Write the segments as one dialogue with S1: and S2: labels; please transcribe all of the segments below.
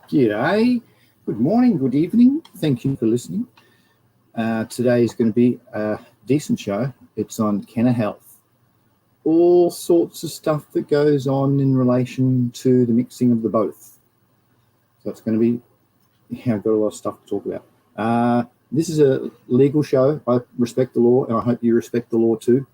S1: G'day, good morning, good evening. Thank you for listening. Today is going to be a decent show. It's on Cannahealth. All sorts of stuff that goes on in relation to the mixing of the both. So it's going to be, I've got a lot of stuff to talk about. This is a legal show. I respect the law, and I hope you respect the law too.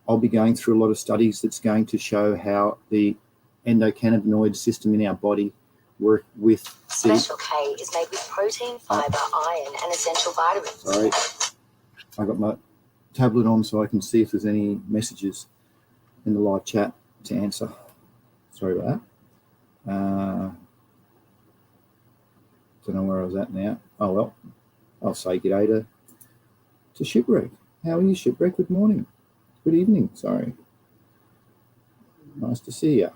S1: I'll be going through a lot of studies that's going to show how the endocannabinoid system in our body work with
S2: Special K is made with protein, fiber, iron, and essential vitamins.
S1: Sorry, I got my tablet on so I can see if there's any messages in the live chat to answer. Sorry about that. Don't know where I was at now. Oh well, I'll say g'day to Shipwreck. How are you, Shipwreck? Good morning. Good evening. Sorry. Nice to see you.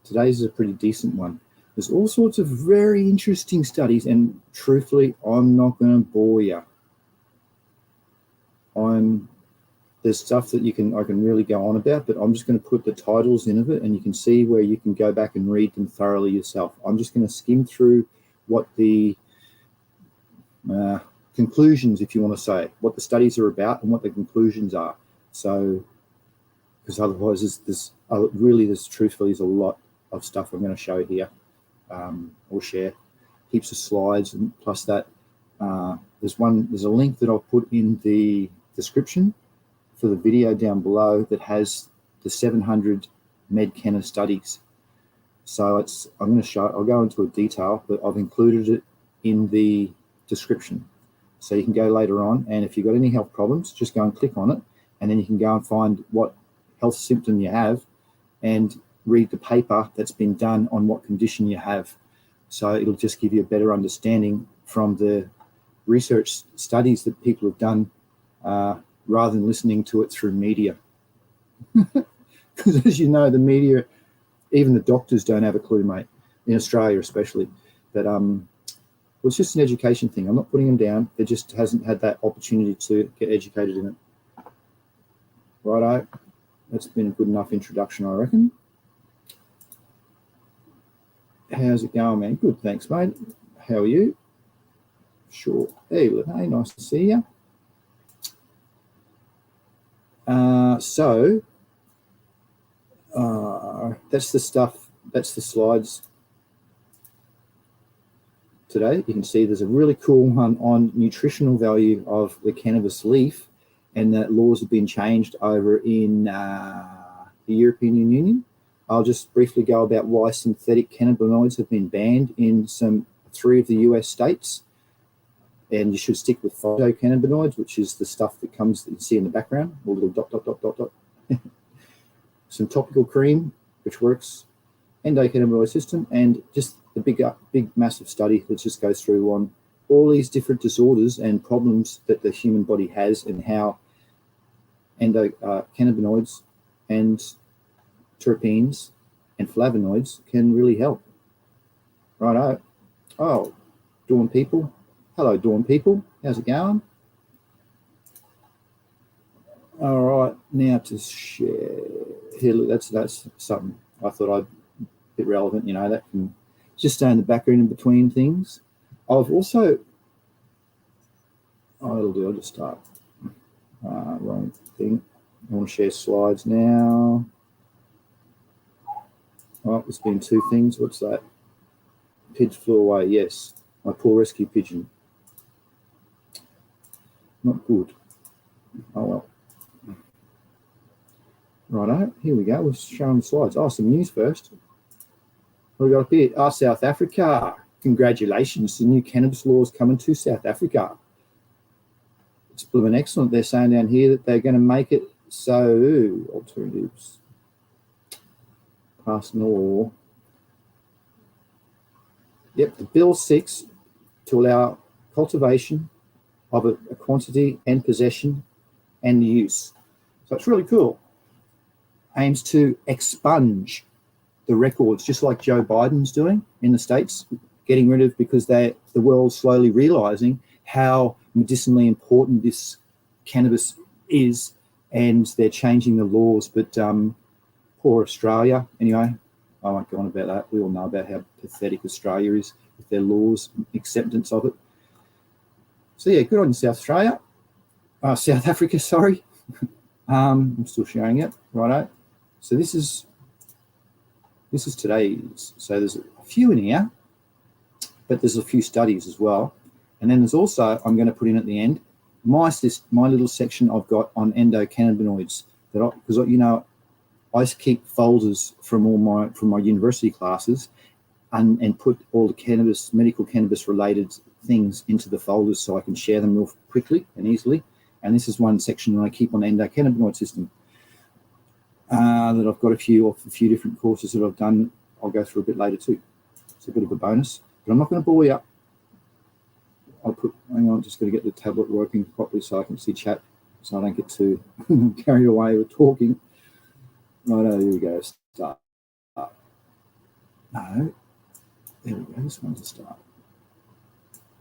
S1: Today's is a pretty decent one. There's all sorts of very interesting studies, and truthfully, I'm not going to bore you. There's stuff that I can really go on about, but I'm just going to put the titles in of it, and you can see where you can go back and read them thoroughly yourself. I'm just going to skim through what the conclusions, if you want to say, what the studies are about and what the conclusions are. So, because otherwise, there's truthfully is a lot of stuff I'm going to show here or share. Heaps of slides, and plus that there's a link that I'll put in the description for the video down below that has the 700 MedCan studies. So I'll go into a detail, but I've included it in the description. So you can go later on, and if you've got any health problems, just go and click on it, and then you can go and find what health symptom you have and read the paper that's been done on what condition you have. So it'll just give you a better understanding from the research studies that people have done rather than listening to it through media. Because as you know, the media, even the doctors don't have a clue, mate, in Australia especially. But it's just an education thing. I'm not putting them down. They just hasn't had that opportunity to get educated in it. Righto. That's been a good enough introduction, I reckon. How's it going, man? Good, thanks, mate. How are you? Sure. Hey, nice to see you. That's the stuff. That's the slides today. You can see there's a really cool one on nutritional value of the cannabis leaf, and that laws have been changed over in the European Union. I'll just briefly go about why synthetic cannabinoids have been banned in 3 of the US states. And you should stick with phytocannabinoids, which is the stuff that you see in the background, a little dot. Some topical cream, which works, endocannabinoid system, and just the big massive study that just goes through on all these different disorders and problems that the human body has, and how cannabinoids and terpenes and flavonoids can really help. Righto. Oh, Dawn people. Hello, Dawn people. How's it going? All right, now to share. Here, look, that's something I thought I'd be relevant. You know, that can just stay in the background in between things. I've also. Oh, it'll do. I'll just start. Wrong thing. I want to share slides now. Oh, there's been 2 things. What's that? Pigeon flew away. Yes, my poor rescue pigeon. Not good. Oh well. Righto, here we go. We're showing the slides. Oh, some news first. What have we got up here? Oh, South Africa. Congratulations. The new cannabis laws coming to South Africa. It's blooming excellent. They're saying down here that they're going to make it so alternatives. Passing the law. Yep, the bill seeks to allow cultivation of a quantity and possession and use. So it's really cool. Aims to expunge the records, just like Joe Biden's doing in the States, getting rid of, because the world's slowly realizing how medicinally important this cannabis is, and they're changing the laws. But poor Australia, anyway, I won't go on about that. We all know about how pathetic Australia is with their laws, acceptance of it. So yeah, good on you, South Africa, sorry. I'm still sharing it, righto. So this is today's. So there's a few in here, but there's a few studies as well. And then there's also, I'm going to put in at the end, my little section I've got on endocannabinoids, because you know, I keep folders from my university classes and put all the medical cannabis related things into the folders so I can share them real quickly and easily. And this is one section that I keep on the endocannabinoid system that I've got a few different courses that I've done. I'll go through a bit later too. It's a bit of a bonus, but I'm not going to bore you up. Hang on, just got to get the tablet working properly so I can see chat, so I don't get too carried away with talking. Right, here we go. Start. No, there we go. This one's a start.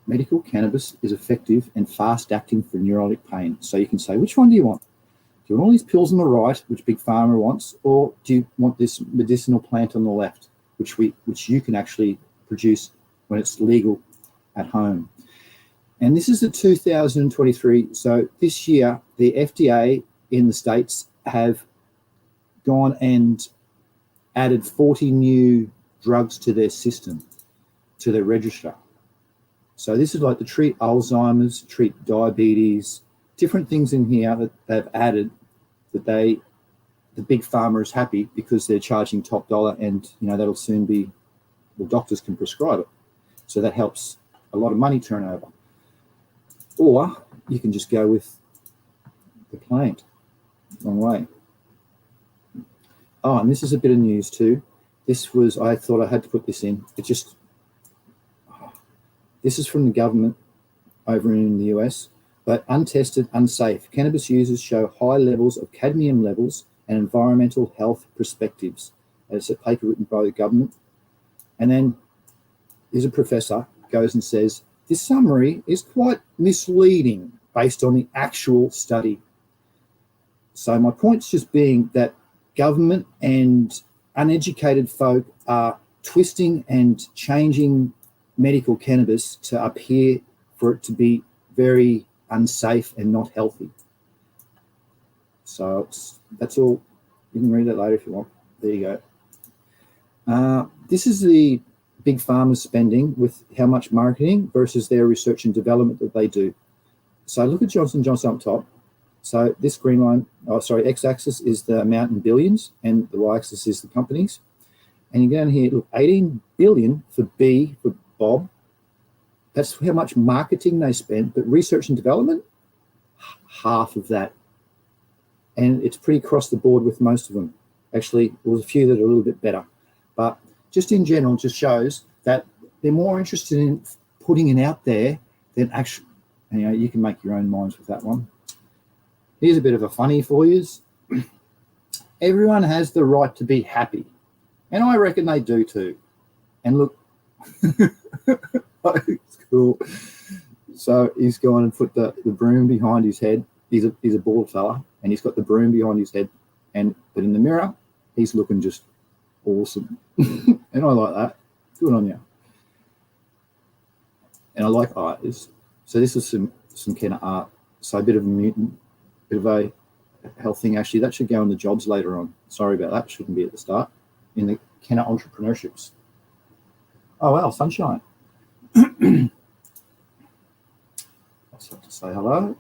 S1: Medical cannabis is effective and fast-acting for neurologic pain. So you can say, which one do you want? Do you want all these pills on the right, which Big Pharma wants, or do you want this medicinal plant on the left, which you can actually produce when it's legal at home? And this is the 2023. So this year, the FDA in the States have gone and added 40 new drugs to their system, to their register. So this is like to treat Alzheimer's, treat diabetes, different things in here that they've added that the Big Pharma is happy because they're charging top dollar, and you know that'll soon be, well, doctors can prescribe it. So that helps a lot of money turnover. Or you can just go with the plant. Long way. Oh, and this is a bit of news too. I thought I had to put this in. This is from the government over in the US, but untested, unsafe. Cannabis users show high levels of cadmium levels and environmental health perspectives. It's a paper written by the government. And then there's a professor goes and says, this summary is quite misleading based on the actual study. So my point's just being that government and uneducated folk are twisting and changing medical cannabis to appear for it to be very unsafe and not healthy. So that's all. You can read that later if you want. There you go. This is the Big Pharma's spending with how much marketing versus their research and development that they do. So look at Johnson & Johnson up top. So this green line, x-axis is the amount in billions, and the y-axis is the companies. And you go down here, look, 18 billion for B, for Bob. That's how much marketing they spent, but research and development, half of that. And it's pretty across the board with most of them. Actually, there was a few that are a little bit better. But just in general, just shows that they're more interested in putting it out there than actually, you can make your own minds with that one. Here's a bit of a funny for you. Everyone has the right to be happy. And I reckon they do too. And look, it's cool. So he's gone and put the broom behind his head. He's a bald fella, and he's got the broom behind his head. But in the mirror, he's looking just awesome. And I like that. Good on you. And I like art. So this is some kind of art. So a bit of a mutant, bit of a health thing. Actually, that should go in the jobs later on. Sorry about that. Shouldn't be at the start. In the Kenna entrepreneurships. Oh, wow, sunshine. I just have to say hello.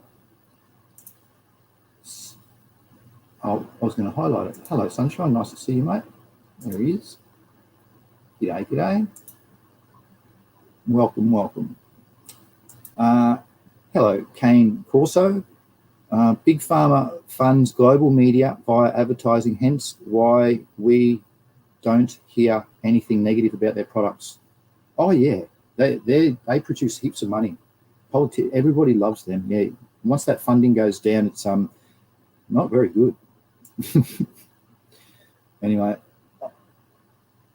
S1: Oh, I was going to highlight it. Hello, sunshine. Nice to see you, mate. There he is. G'day, g'day. Welcome, welcome. Hello, Kane Corso. Big Pharma funds global media via advertising, hence why we don't hear anything negative about their products. Oh yeah, they produce heaps of money. Everybody loves them. Yeah, once that funding goes down, it's not very good. Anyway,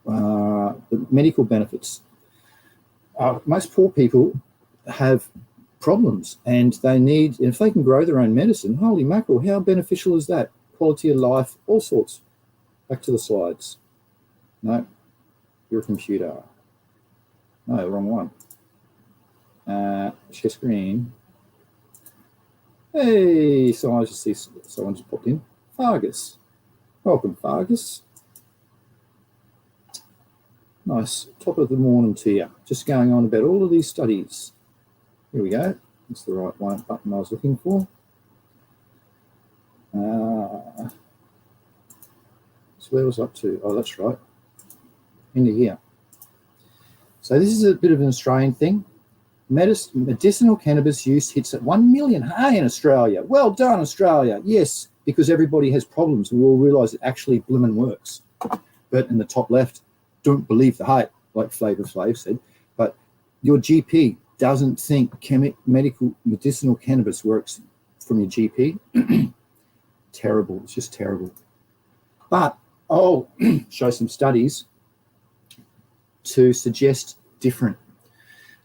S1: the medical benefits. Most poor people have problems, and they need, if they can grow their own medicine, holy mackerel, how beneficial is that? Quality of life, all sorts. Back to the slides. No, your computer. No, wrong one. Share screen. Hey, so I just see someone just popped in. Fargus. Welcome, Fargus. Nice. Top of the morning to you. Just going on about all of these studies. Here we go. That's the right one button I was looking for. So where was I up to? Oh, that's right. Into here. So this is a bit of an Australian thing. Medicinal cannabis use hits at 1 million. Hey, in Australia. Well done, Australia. Yes, because everybody has problems. We all realise it actually blimmin' works. But in the top left, don't believe the hype, like Flavor Flav said. But your GP doesn't think medicinal cannabis works from your GP. Terrible. It's just terrible. But I'll show some studies to suggest different.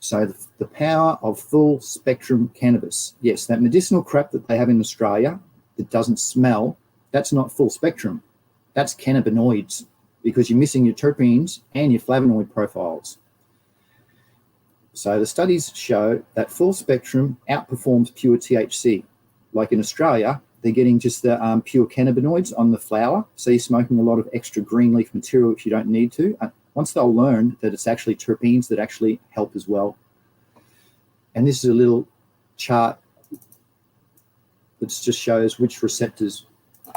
S1: So the power of full spectrum cannabis. Yes, that medicinal crap that they have in Australia that doesn't smell, that's not full spectrum. That's cannabinoids, because you're missing your terpenes and your flavonoid profiles. So the studies show that full spectrum outperforms pure THC. Like in Australia, they're getting just the pure cannabinoids on the flower. So you're smoking a lot of extra green leaf material if you don't need to. Once they'll learn that it's actually terpenes that actually help as well. And this is a little chart that just shows which receptors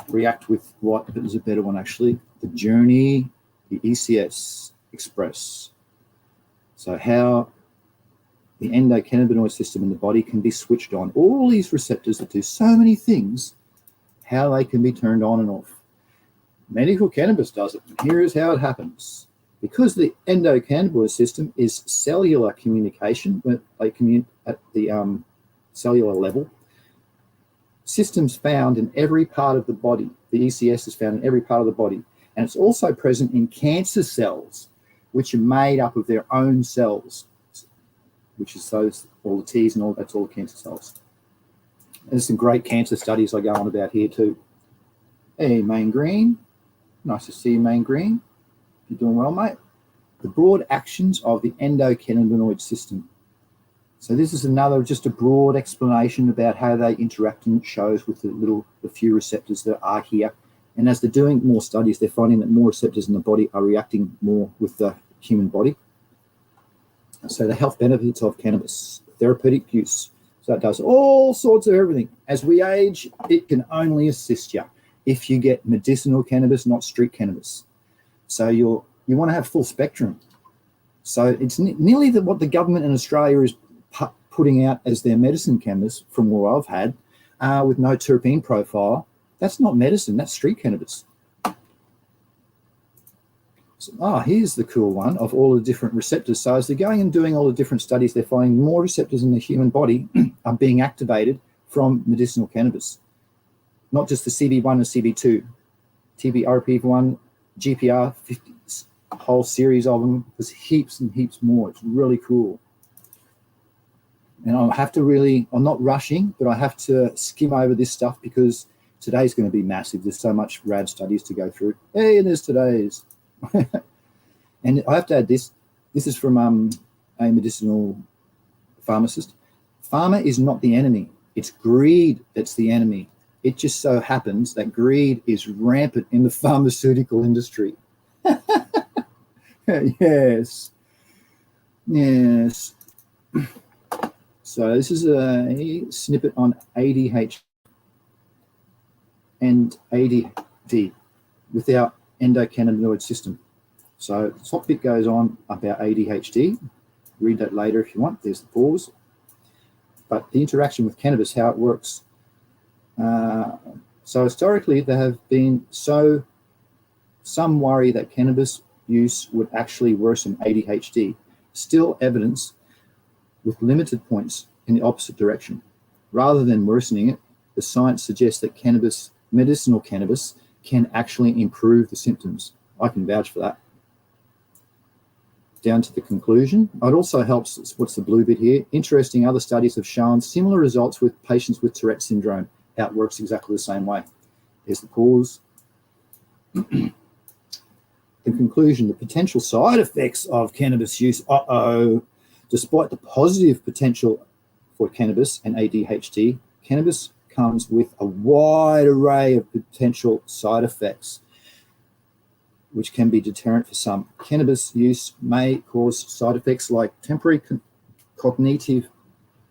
S1: react with what. But there's a better one actually. The Journey, the ECS Express. So how the endocannabinoid system in the body can be switched on. All these receptors that do so many things, how they can be turned on and off. Medical cannabis does it. And here is how it happens. Because the endocannabinoid system is cellular communication, when they communicate at the cellular level, systems found in every part of the body. The ECS is found in every part of the body. And it's also present in cancer cells, which are made up of their own cells, which is those, all the T's and all, that's all the cancer cells. And there's some great cancer studies I go on about here too. Hey, Main Green. Nice to see you, Main Green. You're doing well, mate. The broad actions of the endocannabinoid system. So this is another, just a broad explanation about how they interact, and it shows with the few receptors that are here. And as they're doing more studies, they're finding that more receptors in the body are reacting more with the human body. So the health benefits of cannabis, therapeutic use. So it does all sorts of everything. As we age, it can only assist you if you get medicinal cannabis, not street cannabis. So you want to have full spectrum. So it's nearly what the government in Australia is putting out as their medicine cannabis, from what I've had, with no terpene profile. That's not medicine, that's street cannabis. So, here's the cool one of all the different receptors. So as they're going and doing all the different studies, they're finding more receptors in the human body are being activated from medicinal cannabis. Not just the CB1 and CB2, TBRP1, GPR, 50, a whole series of them. There's heaps and heaps more. It's really cool. And I'm not rushing, but I have to skim over this stuff because today's going to be massive. There's so much rad studies to go through. Hey, and there's today's. And I have to add this. This is from a medicinal pharmacist. Pharma is not the enemy. It's greed that's the enemy. It just so happens that greed is rampant in the pharmaceutical industry. Yes. Yes. So this is a snippet on ADHD and ADD with our endocannabinoid system. So the top bit goes on about ADHD. Read that later if you want. There's the pause. But the interaction with cannabis, how it works. So historically, there have been some worry that cannabis use would actually worsen ADHD. Still evidence with limited points in the opposite direction. Rather than worsening it, the science suggests that medicinal cannabis can actually improve the symptoms. I can vouch for that. Down to the conclusion. It also helps, what's the blue bit here? Interesting, other studies have shown similar results with patients with Tourette syndrome. How it works exactly the same way. Here's the pause. In conclusion, the potential side effects of cannabis use, despite the positive potential for cannabis and ADHD, cannabis comes with a wide array of potential side effects, which can be deterrent for some. Cannabis use may cause side effects like temporary cognitive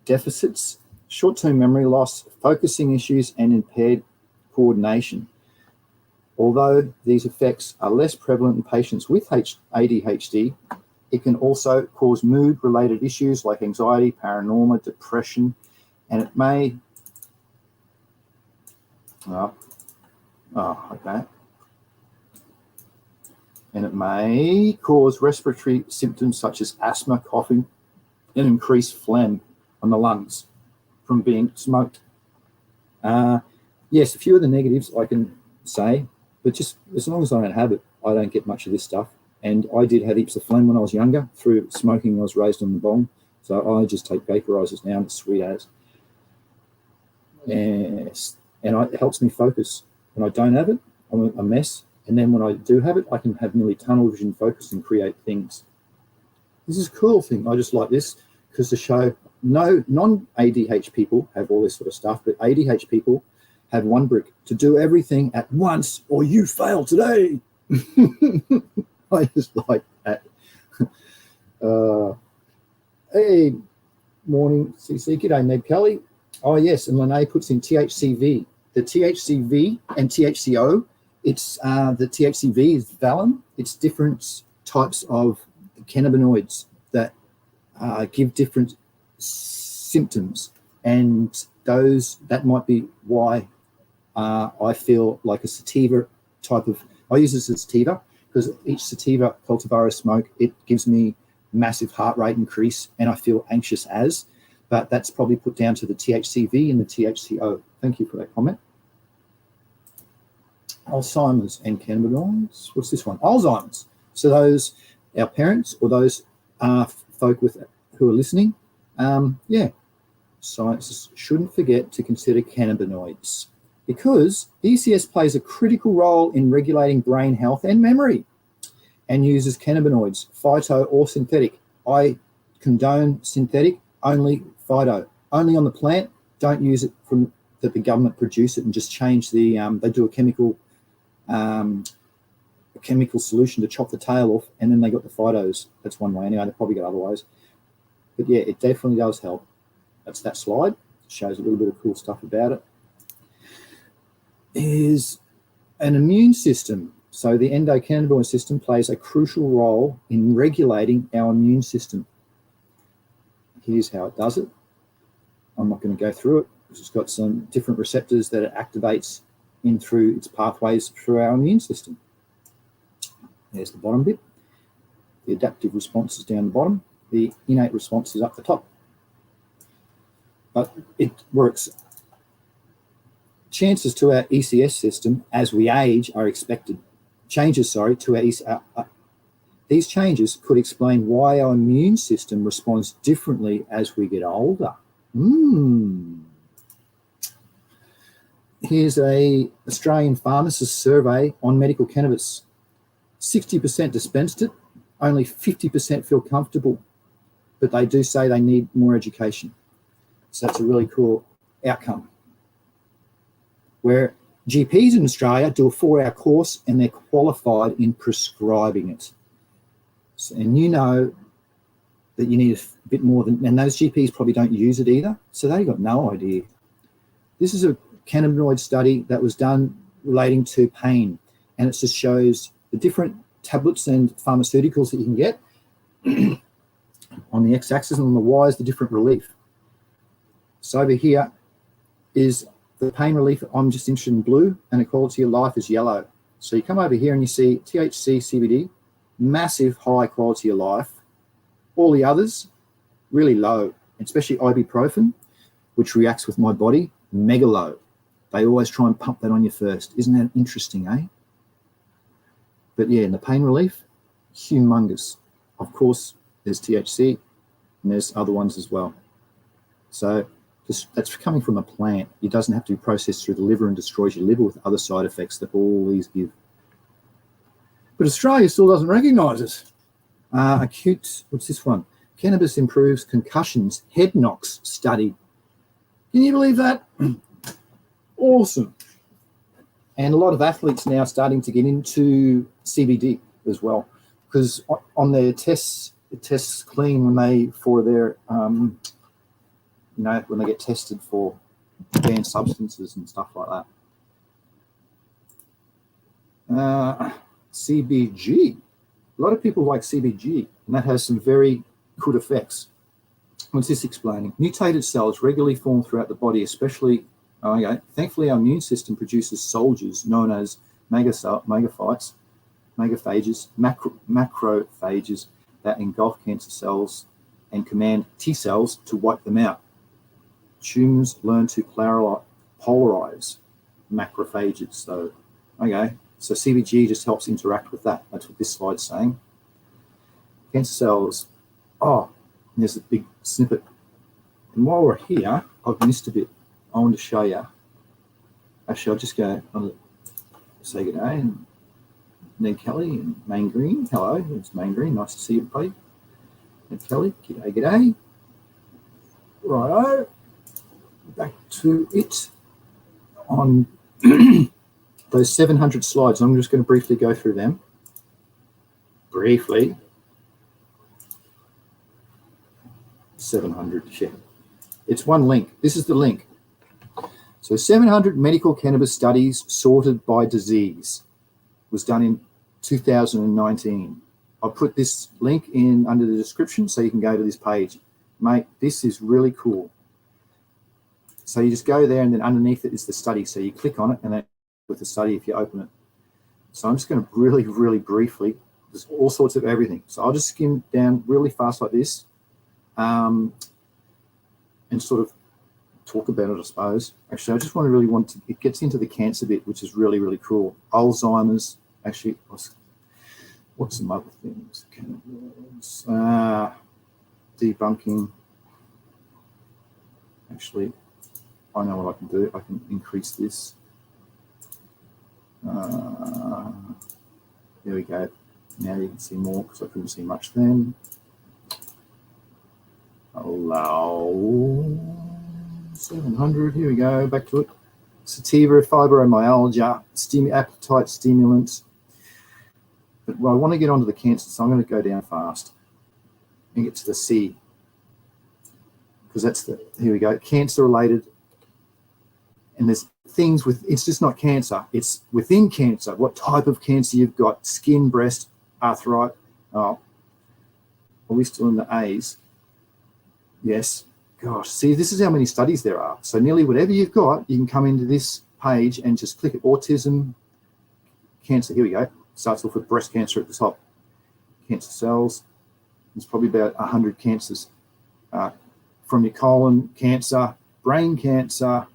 S1: deficits, short-term memory loss, focusing issues, and impaired coordination. Although these effects are less prevalent in patients with ADHD, it can also cause mood-related issues like anxiety, paranoia, depression, and it may... okay. And it may cause respiratory symptoms such as asthma, coughing, and increased phlegm on the lungs from being smoked. Yes, a few of the negatives I can say, but just as long as I don't have it, I don't get much of this stuff. And I did have heaps of phlegm when I was younger through smoking. I was raised on the bong, so I just take vaporizers now, and it's sweet as. Yes, and it helps me focus. When I don't have it, I'm a mess. And then when I do have it, I can have nearly tunnel vision focus and create things. This is a cool thing. I just like this because to show no non-ADH people have all this sort of stuff, but ADH people have one brick to do everything at once or you fail today. I just like that. Hey, morning, CC. G'day, Ned Kelly. Oh, yes, and Lene puts in THCV. The THCV and THCO, it's the THCV is Valium. It's different types of cannabinoids that give different symptoms, and that might be why I feel like a sativa type of. I use this as sativa because each sativa cultivar I smoke, it gives me massive heart rate increase, and I feel anxious as. But that's probably put down to the THCV and the THCO. Thank you for that comment. Alzheimer's and cannabinoids. What's this one? Alzheimer's. So those, our parents or those folk who are listening, scientists shouldn't forget to consider cannabinoids because ECS plays a critical role in regulating brain health and memory and uses cannabinoids, phyto or synthetic. I condone synthetic, only phyto. Only on the plant, don't use it from that the government produce it and just change the, they do a chemical solution to chop the tail off, and then they got the phytos. That's one way. Anyway, they probably got other ways. But yeah, it definitely does help. That's that slide. Shows a little bit of cool stuff about it. Is an immune system. So the endocannabinoid system plays a crucial role in regulating our immune system. Here's how it does it. I'm not going to go through it because it's got some different receptors that it activates in through its pathways through our immune system. There's the bottom bit. The adaptive response is down the bottom. The innate response is up the top. But it works. Changes to our ECS system as we age are expected. Changes to our ECS. These changes could explain why our immune system responds differently as we get older. Here's an Australian pharmacist survey on medical cannabis. 60% dispensed it, only 50% feel comfortable, but they do say they need more education. So that's a really cool outcome. Where GPs in Australia do a 4-hour course and they're qualified in prescribing it. So, and you know that you need a bit more than, and those GPs probably don't use it either, so they've got no idea. This is a cannabinoid study that was done relating to pain, and it just shows the different tablets and pharmaceuticals that you can get on the x-axis, and on the y is the different relief. So over here is the pain relief. I'm just interested in blue, and the quality of life is yellow. So you come over here and you see THC, CBD, massive high quality of life. All the others, really low, especially ibuprofen, which reacts with my body, mega low. They always try and pump that on you first. Isn't that interesting, eh? But yeah, in the pain relief, humongous. Of course, there's THC, and there's other ones as well. So that's coming from a plant. It doesn't have to be processed through the liver and destroys your liver with other side effects that all these give. But Australia still doesn't recognise it. Acute, what's this one? Cannabis improves concussions, head knocks study. Can you believe that? Awesome. And a lot of athletes now starting to get into CBD as well, because on their tests, it tests clean when they, for their, when they get tested for banned substances and stuff like that. CBG. A lot of people like CBG, and that has some very good effects. What's this explaining? Mutated cells regularly form throughout the body, especially, thankfully our immune system produces soldiers known as macrophages, macrophages that engulf cancer cells and command T cells to wipe them out. Tumors learn to polarize macrophages. So CBG just helps interact with that. That's what this slide's saying. Cancer cells. Oh, there's a big snippet. And while we're here, I've missed a bit. I want to show you. Actually, I'll just go on say good day. And Ned Kelly and Main Green. Hello, it's Main Green. Nice to see you, buddy. Ned Kelly, g'day. Righto. Back to it on those 700 slides. I'm just going to briefly go through them. Briefly. 700, yeah. It's one link. This is the link. So 700 medical cannabis studies sorted by disease was done in 2019. I'll put this link in under the description so you can go to this page. Mate, this is really cool. So you just go there, and then underneath it is the study. So you click on it, and then with the study if you open it. So I'm just going to really, really briefly, there's all sorts of everything. So I'll just skim down really fast like this and sort of talk about it, I suppose. Actually, I just it gets into the cancer bit, which is really, really cool. Alzheimer's, actually, what's some other things? Debunking. Actually, I know what I can do. I can increase this. There we go. Now you can see more because I couldn't see much then. Allow 700. Here we go. Back to it. Sativa, fibromyalgia, appetite stimulant. But I want to get onto the cancer, so I'm going to go down fast and get to the C, because that's the, here we go, cancer related. And there's things with, it's just not cancer, it's within cancer, what type of cancer you've got, skin, breast, arthritis. Oh, are we still in the A's? Yes. Gosh, see, this is how many studies there are. So nearly whatever you've got, you can come into this page and just click it. Autism, cancer, here we go. Starts off with breast cancer at the top. Cancer cells, there's probably about 100 cancers. From your colon, cancer, brain cancer,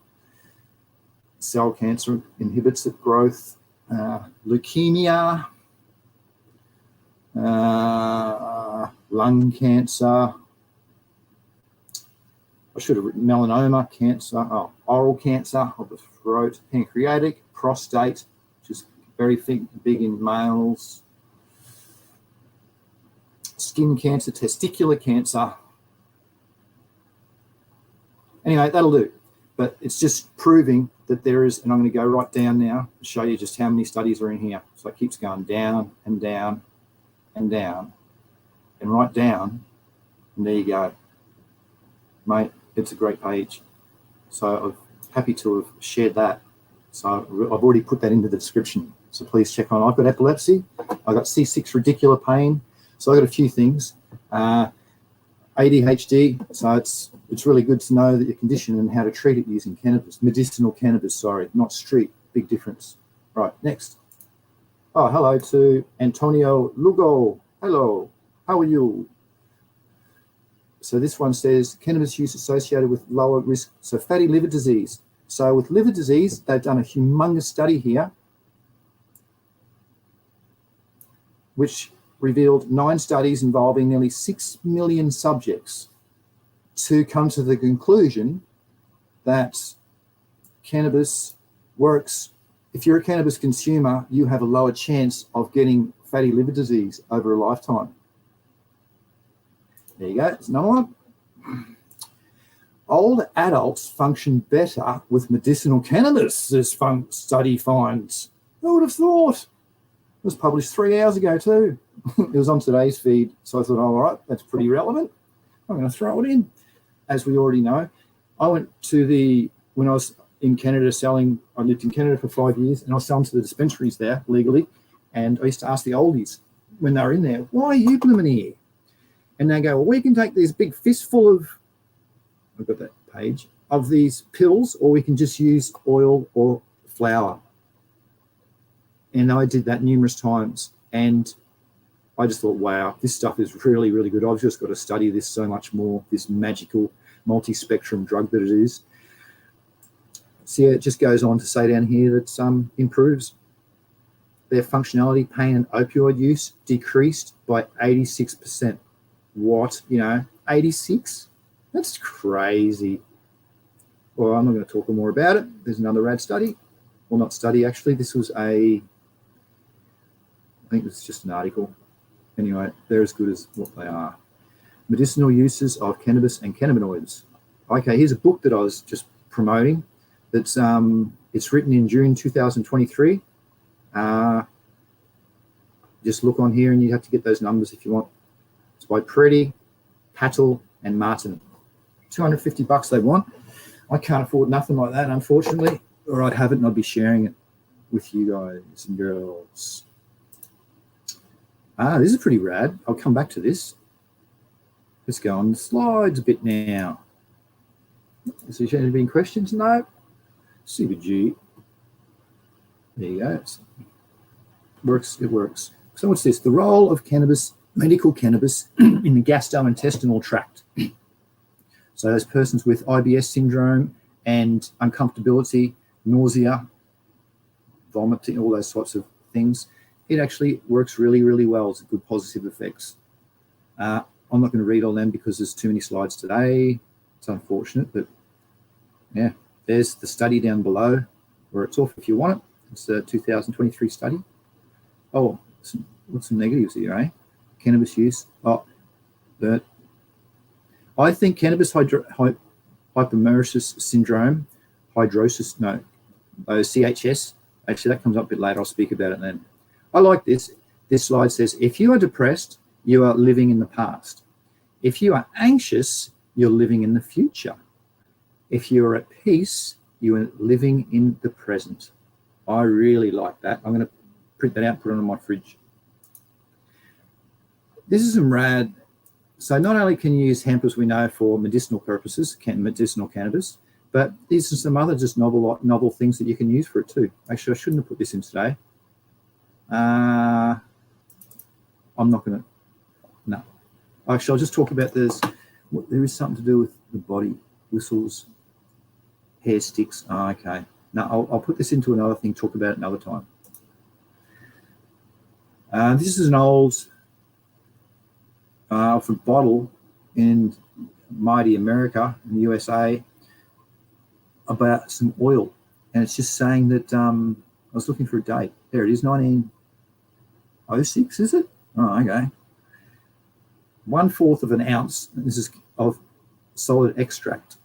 S1: cell cancer inhibits its growth, leukemia, lung cancer, I should have written melanoma, cancer, oral cancer of the throat, pancreatic, prostate, which is very big in males, skin cancer, testicular cancer. Anyway, that'll do. But it's just proving that there is, and I'm going to go right down now and show you just how many studies are in here. So it keeps going down and down and down and right down. And there you go. Mate, it's a great page. So I'm happy to have shared that. So I've already put that into the description. So please check on. I've got epilepsy. I've got C6 radicular pain. So I've got a few things. ADHD. So it's really good to know that your condition and how to treat it using cannabis, medicinal cannabis, sorry, not street. Big difference. Right, next. Oh, hello to Antonio Lugo. Hello, how are you? So this one says cannabis use associated with lower risk, so fatty liver disease. So with liver disease, they've done a humongous study here, which revealed 9 studies involving nearly 6 million subjects to come to the conclusion that cannabis works. If you're a cannabis consumer, you have a lower chance of getting fatty liver disease over a lifetime. There you go. It's another one. Old adults function better with medicinal cannabis, this study finds. Who would have thought? It was published 3 hours ago too. It was on today's feed, so I thought, all right, that's pretty relevant. I'm going to throw it in. As we already know, I went to when I was in Canada I lived in Canada for 5 years, and I was selling to the dispensaries there legally, and I used to ask the oldies when they were in there, why are you blooming here? And they go, well, we can take this big fistful of, I've got that page, of these pills, or we can just use oil or flour. And I did that numerous times, and I just thought, wow, this stuff is really, really good. I've just got to study this so much more, this magical multi-spectrum drug that it is. So yeah, it just goes on to say down here that improves their functionality, pain and opioid use decreased by 86%. What, 86? That's crazy. Well, I'm not going to talk more about it. There's another rad study. Well, not study, actually. This was I think it's just an article. Anyway, they're as good as what they are. Medicinal uses of cannabis and cannabinoids. Okay, here's a book that I was just promoting. That's it's written in June 2023. Just look on here, and you have to get those numbers if you want. It's by Preddy, Patel, and Martin. $250 they want. I can't afford nothing like that, unfortunately, or I'd have it and I'd be sharing it with you guys and girls. This is pretty rad. I'll come back to this. Let's go on the slides a bit now. Is there any questions? No. Super G. There you go. It works. So what's this? The role of cannabis, medical cannabis, in the gastrointestinal tract. So those persons with IBS syndrome and uncomfortability, nausea, vomiting, all those sorts of things, it actually works really, really well. It's good positive effects. I'm not going to read all them because there's too many slides today. It's unfortunate, but yeah, there's the study down below where it's off if you want it. It's a 2023 study. Oh, what's some negatives here, eh? Cannabis use. Oh, but I think cannabis hyperemesis syndrome, CHS, actually that comes up a bit later. I'll speak about it then. I like this. This slide says, if you are depressed, you are living in the past. If you are anxious, you're living in the future. If you are at peace, you are living in the present. I really like that. I'm going to print that out, put it on my fridge. This is some rad. So not only can you use hemp, as we know, for medicinal purposes, medicinal cannabis, but these are some other just novel things that you can use for it too. Actually, I shouldn't have put this in today. I'm not going to, no. Actually, I'll just talk about this. There is something to do with the body, whistles, hair sticks. Oh, okay. No, I'll put this into another thing, talk about it another time. This is an old from bottle in mighty America, in the USA, about some oil. And it's just saying that, I was looking for a date. There it is, 1906, is it? Oh, okay. 1/4 of an ounce, this is of solid extract.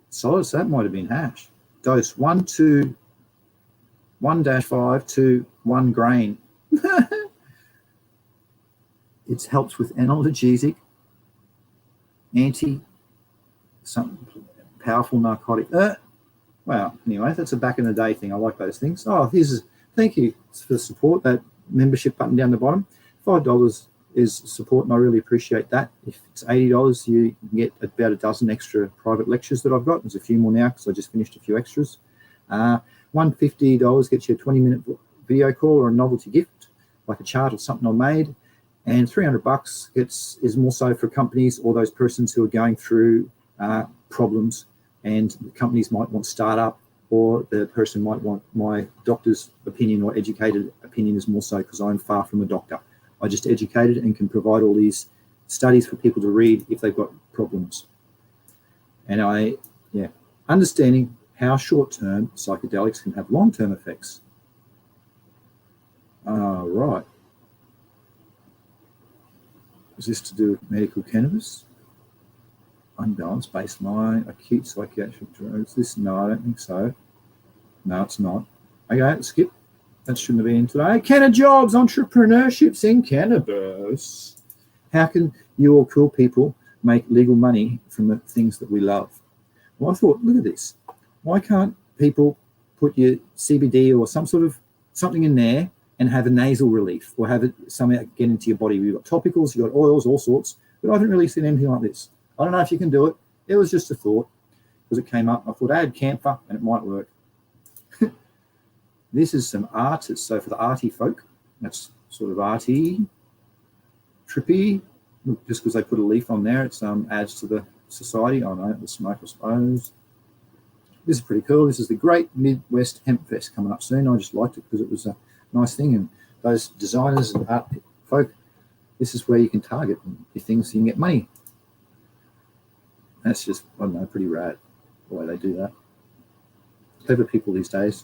S1: Solid, so that might have been hash. Dose 1-5 to 1 grain. It helps with analgesic, some powerful narcotic. Wow, anyway, that's a back in the day thing. I like those things. Oh, thank you for the support, that membership button down the bottom. $5 is support, and I really appreciate that. If it's $80, you can get about a dozen extra private lectures that I've got. There's a few more now because I just finished a few extras. $150 gets you a 20-minute video call or a novelty gift, like a chart or something I made. And $300 is more so for companies or those persons who are going through problems, and companies might want startup, or the person might want my doctor's opinion or educated opinion is more so because I'm far from a doctor. I just educated and can provide all these studies for people to read if they've got problems. And understanding how short-term psychedelics can have long-term effects. Right. Is this to do with medical cannabis? Unbalanced baseline, acute psychiatric drugs. This? No, I don't think so. No, it's not. Okay, skip. That shouldn't have been today. Canna jobs, entrepreneurships in cannabis. How can you all cool people make legal money from the things that we love? Well, I thought, look at this. Why can't people put your CBD or some sort of something in there and have a nasal relief, or have it something that get into your body? You've got topicals, you've got oils, all sorts, but I haven't really seen anything like this. I don't know if you can do it. It was just a thought because it came up. I thought add camphor and it might work. This is some artists. So for the arty folk, that's sort of arty, trippy. Look, just because they put a leaf on there, it adds to the society. Oh no, the smoke, I suppose. This is pretty cool. This is the Great Midwest Hemp Fest coming up soon. I just liked it because it was a nice thing. And those designers and art folk, this is where you can target your things so you can get money. That's just, I don't know, pretty rad the way they do that. Clever people these days.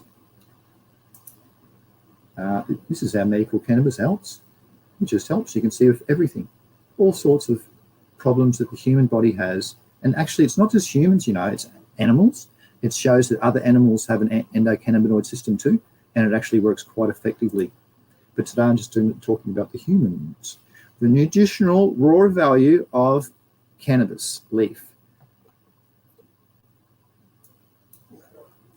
S1: This is how medical cannabis helps. It just helps. You can see with everything, all sorts of problems that the human body has. And actually, it's not just humans, you know, it's animals. It shows that other animals have an endocannabinoid system too, and it actually works quite effectively. But today I'm just talking about the humans. The nutritional raw value of cannabis leaf.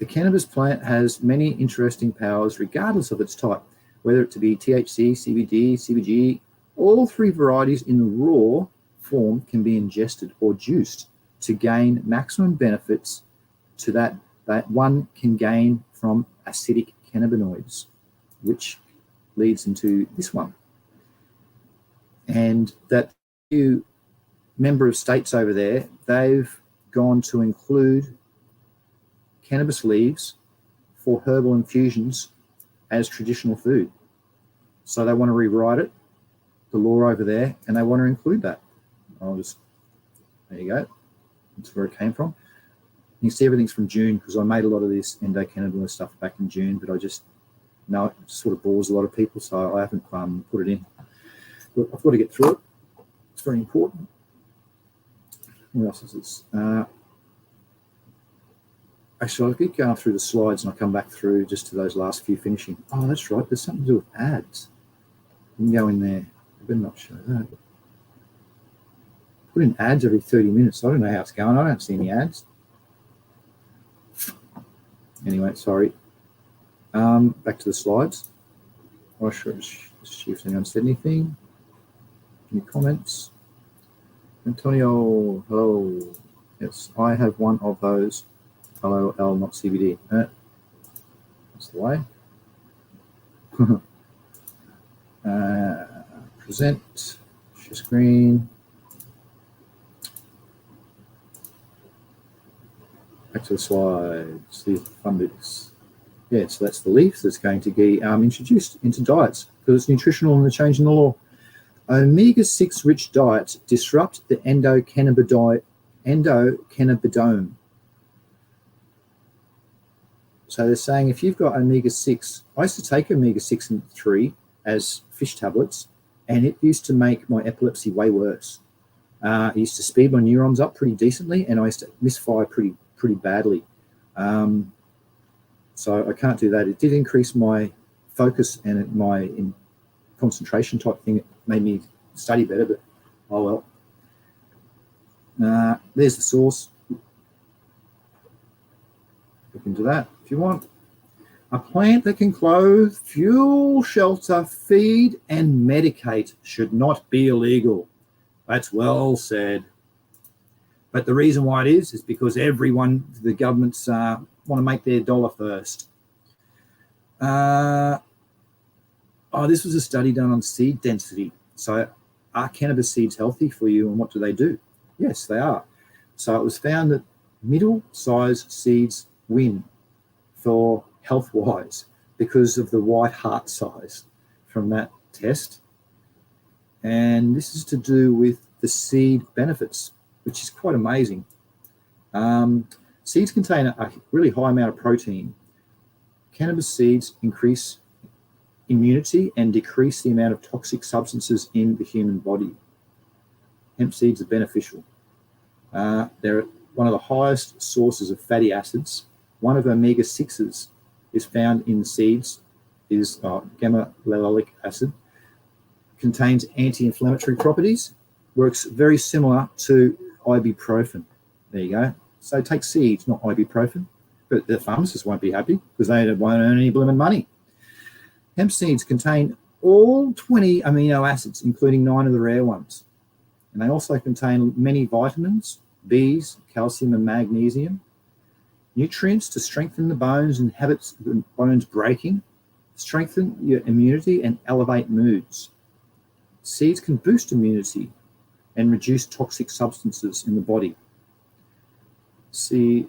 S1: The cannabis plant has many interesting powers regardless of its type, whether it to be THC, CBD, CBG. All three varieties in the raw form can be ingested or juiced to gain maximum benefits to that one can gain from acidic cannabinoids, which leads into this one. And that few member of states over there, they've gone to include cannabis leaves for herbal infusions as traditional food. So they want to rewrite it, the law over there, and they want to include that. There you go. That's where it came from. You can see everything's from June because I made a lot of this endocannabinoid stuff back in June, but I just know it sort of bores a lot of people, so I haven't put it in. But I've got to get through it. It's very important. What else is this? Actually, I'll keep going through the slides and I'll come back through just to those last few finishing. Oh, that's right. There's something to do with ads. You can go in there. I better not show that. Put in ads every 30 minutes. I don't know how it's going. I don't see any ads. Anyway, sorry. Back to the slides. I should see if anyone said anything. Any comments? Antonio, hello. Yes, I have one of those. Hello, L, not CBD. That's the way. Present, share screen. Back to the slides, the fun bits. Yeah, so that's the leaf that's going to be introduced into diets because it's nutritional and they're changing the law. Omega-6 rich diets disrupt the endocannabidome. So they're saying if you've got omega-6, I used to take omega-6 and 3 as fish tablets, and it used to make my epilepsy way worse. It used to speed my neurons up pretty decently, and I used to misfire pretty badly. So I can't do that. It did increase my focus and my concentration type thing. It made me study better, but oh well. There's the source. Look into that if you want. A plant that can clothe, fuel, shelter, feed, and medicate should not be illegal. That's well said. But the reason why it is because everyone, the governments want to make their dollar first. This was a study done on seed density. So are cannabis seeds healthy for you, and what do they do? Yes, they are. So it was found that middle-sized seeds win for health-wise because of the white heart size from that test. And this is to do with the seed benefits, which is quite amazing. Seeds contain a really high amount of protein. Cannabis seeds increase immunity and decrease the amount of toxic substances in the human body. hemp seeds are beneficial. They're one of the highest sources of fatty acids. One of omega-6s is found in the seeds, is gamma-lallolic acid, contains anti-inflammatory properties, works very similar to ibuprofen. There you go. So take seeds, not ibuprofen. But the pharmacists won't be happy because they won't earn any blooming money. Hemp seeds contain all 20 amino acids, including 9 of the rare ones. And they also contain many vitamins, Bs, calcium and magnesium, nutrients to strengthen the bones and inhibit bones breaking, strengthen your immunity and elevate moods. Seeds can boost immunity and reduce toxic substances in the body. See,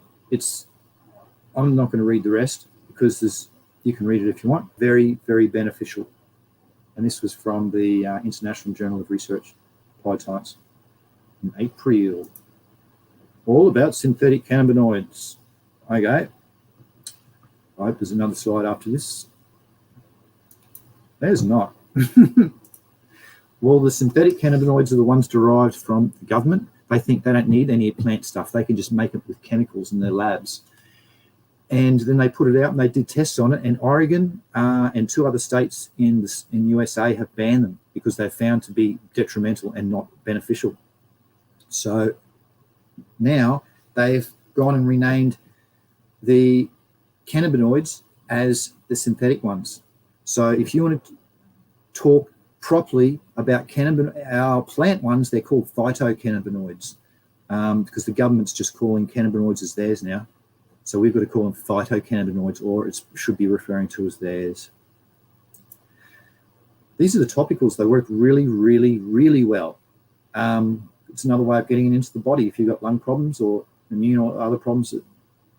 S1: I'm not going to read the rest because you can read it if you want. Very, very beneficial. And this was from the International Journal of Research Applied Science in April. All about synthetic cannabinoids. Okay. I hope there's another slide after this. There's not. Well, the synthetic cannabinoids are the ones derived from the government. They think they don't need any plant stuff. They can just make it with chemicals in their labs. And then they put it out and they did tests on it. And Oregon and 2 other states in USA have banned them because they're found to be detrimental and not beneficial. So now they've gone and renamed the cannabinoids as the synthetic ones. So if you want to talk properly about our plant ones, they're called phytocannabinoids because the government's just calling cannabinoids as theirs now. So we've got to call them phytocannabinoids, or it should be referring to as theirs. These are the topicals. They work really, really, really well. It's another way of getting it into the body. If you've got lung problems or immune or other problems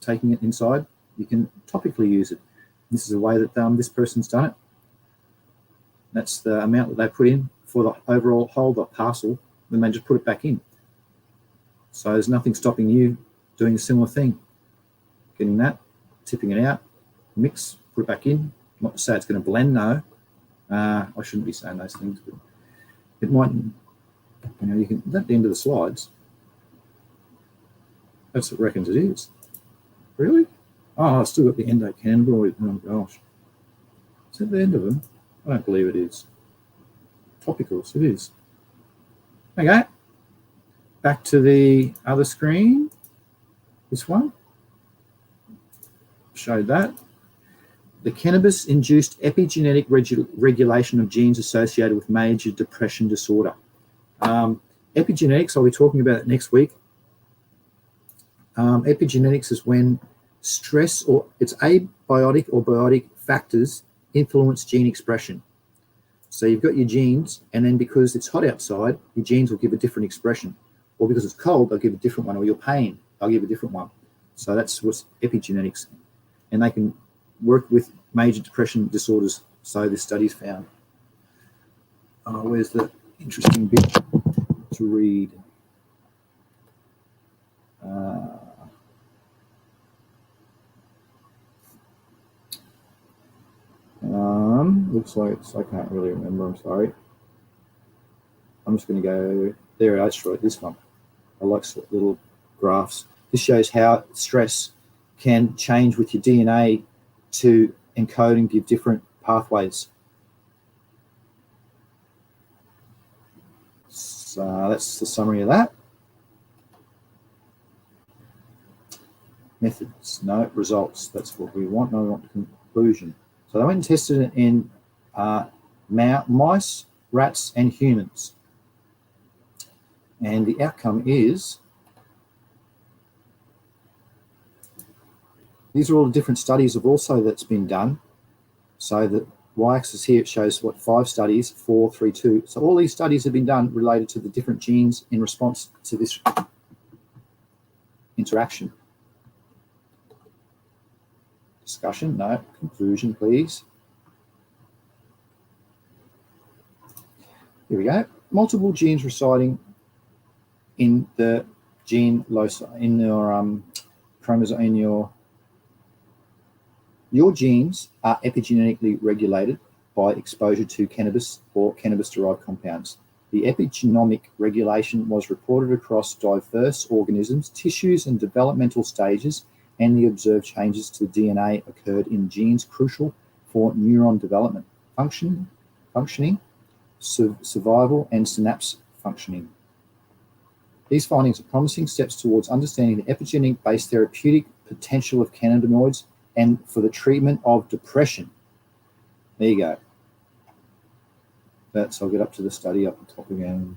S1: taking it inside, you can topically use it. This is a way that this person's done it. That's the amount that they put in for the overall whole, the parcel, then they just put it back in. So there's nothing stopping you doing a similar thing. Getting that, tipping it out, mix, put it back in. Not to say it's going to blend, no. I shouldn't be saying those things, but it might, you can, at the end of the slides, that's what reckons it is. Really? Oh, I've still got the endocannabinoid. Oh, gosh. Is that the end of them? I don't believe it is. Topicals, it is. Okay. Back to the other screen. This one. Showed that. The cannabis-induced epigenetic regulation of genes associated with major depression disorder. Epigenetics, I'll be talking about it next week. Epigenetics is when stress or it's abiotic or biotic factors influence gene expression. So you've got your genes, and then because it's hot outside, your genes will give a different expression. Or because it's cold, they'll give a different one. Or your pain, they'll give a different one. So that's what's epigenetics. And they can work with major depression disorders, so this study's found. Where's the interesting bit to read? Looks like I can't really remember, I'm sorry. I'm just going to go, there, I destroyed this one. I like little graphs. This shows how stress can change with your DNA to encode and give different pathways. So that's the summary of that. Methods, no. Results, that's what we want. No, we want the conclusion. So they went and tested it in mice, rats, and humans. And the outcome is, these are all the different studies of also that's been done. So the y-axis here, it shows 5 studies, 4, 3, 2. So all these studies have been done related to the different genes in response to this interaction. Discussion, no. Conclusion, please. Here we go. Multiple genes residing in the gene loci, in your chromosome, in your genes are epigenetically regulated by exposure to cannabis or cannabis-derived compounds. The epigenomic regulation was reported across diverse organisms, tissues, and developmental stages, and the observed changes to DNA occurred in genes crucial for neuron development, functioning, survival, and synapse functioning. These findings are promising steps towards understanding the epigenetic-based therapeutic potential of cannabinoids and for the treatment of depression. There you go. I'll get up to the study up the top again.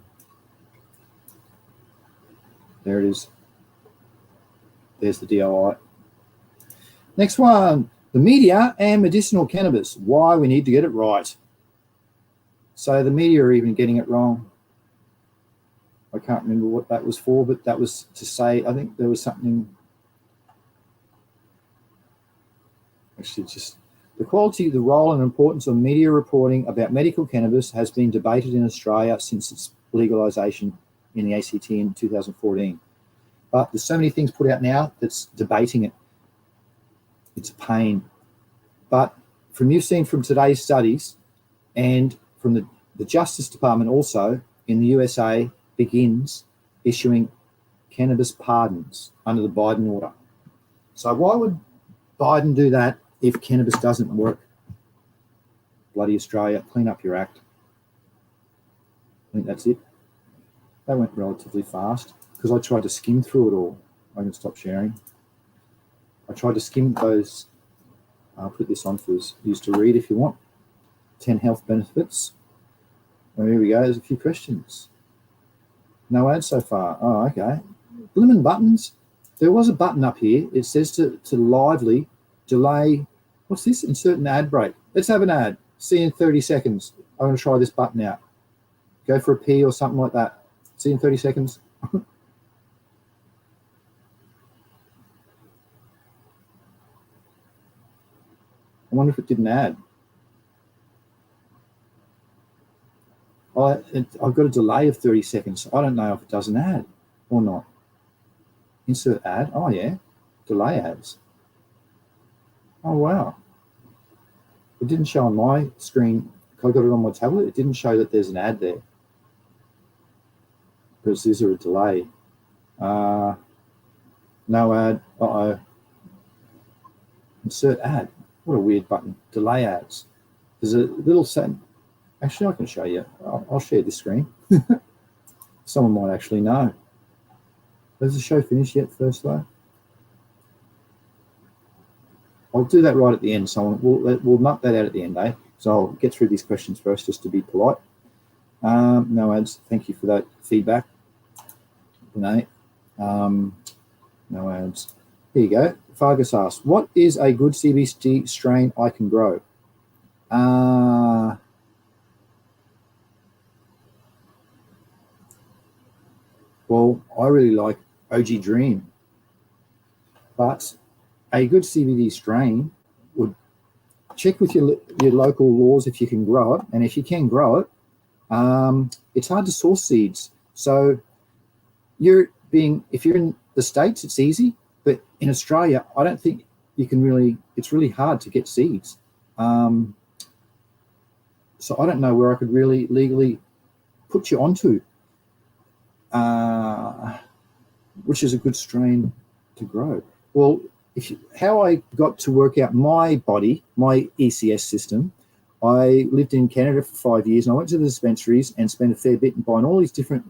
S1: There it is. There's the DOI. Next one, the media and medicinal cannabis, why we need to get it right. So the media are even getting it wrong. I can't remember what that was for, but that was to say, I think there was something, actually just, the quality, the role and importance of media reporting about medical cannabis has been debated in Australia since its legalisation in the ACT in 2014. But there's so many things put out now that's debating it. It's a pain. But from you've seen from today's studies and from the Justice Department also in the USA begins issuing cannabis pardons under the Biden order. So why would Biden do that if cannabis doesn't work? Bloody Australia, clean up your act. I think that's it. That went relatively fast because I tried to skim through it all. I can stop sharing. I tried to skim those. I'll put this on for you to read if you want. 10 health benefits. Well, here we go. There's a few questions. No ads so far. Oh, okay. Blimmin' buttons. There was a button up here. It says to lively delay. What's this? Insert an ad break. Let's have an ad. See you in 30 seconds. I'm going to try this button out. Go for a pee or something like that. See you in 30 seconds. I wonder if it did an ad. I've got a delay of 30 seconds. I don't know if it does an ad or not. Insert ad. Oh, yeah. Delay ads. Oh, wow. It didn't show on my screen. I got it on my tablet. It didn't show that there's an ad there. Because these are a delay. No ad. Uh-oh. Insert ad. What a weird button. Delay ads. There's a little setting. Actually, I can show you. I'll share this screen. Someone might actually know. Has the show finished yet first, though? I'll do that right at the end. So we'll knock that out at the end, eh? So I'll get through these questions first just to be polite. No ads. Thank you for that feedback. No ads. Here you go. Fargus asks, what is a good CBD strain I can grow? Well, I really like OG Dream, but a good CBD strain would check with your local laws if you can grow it, and if you can grow it, it's hard to source seeds. So if you're in the States, it's easy, but in Australia, I don't think you can really. It's really hard to get seeds. So I don't know where I could really legally put you onto. Which is a good strain to grow. Well, how I got to work out my body, my ECS system, I lived in Canada for 5 years, and I went to the dispensaries and spent a fair bit in buying all these different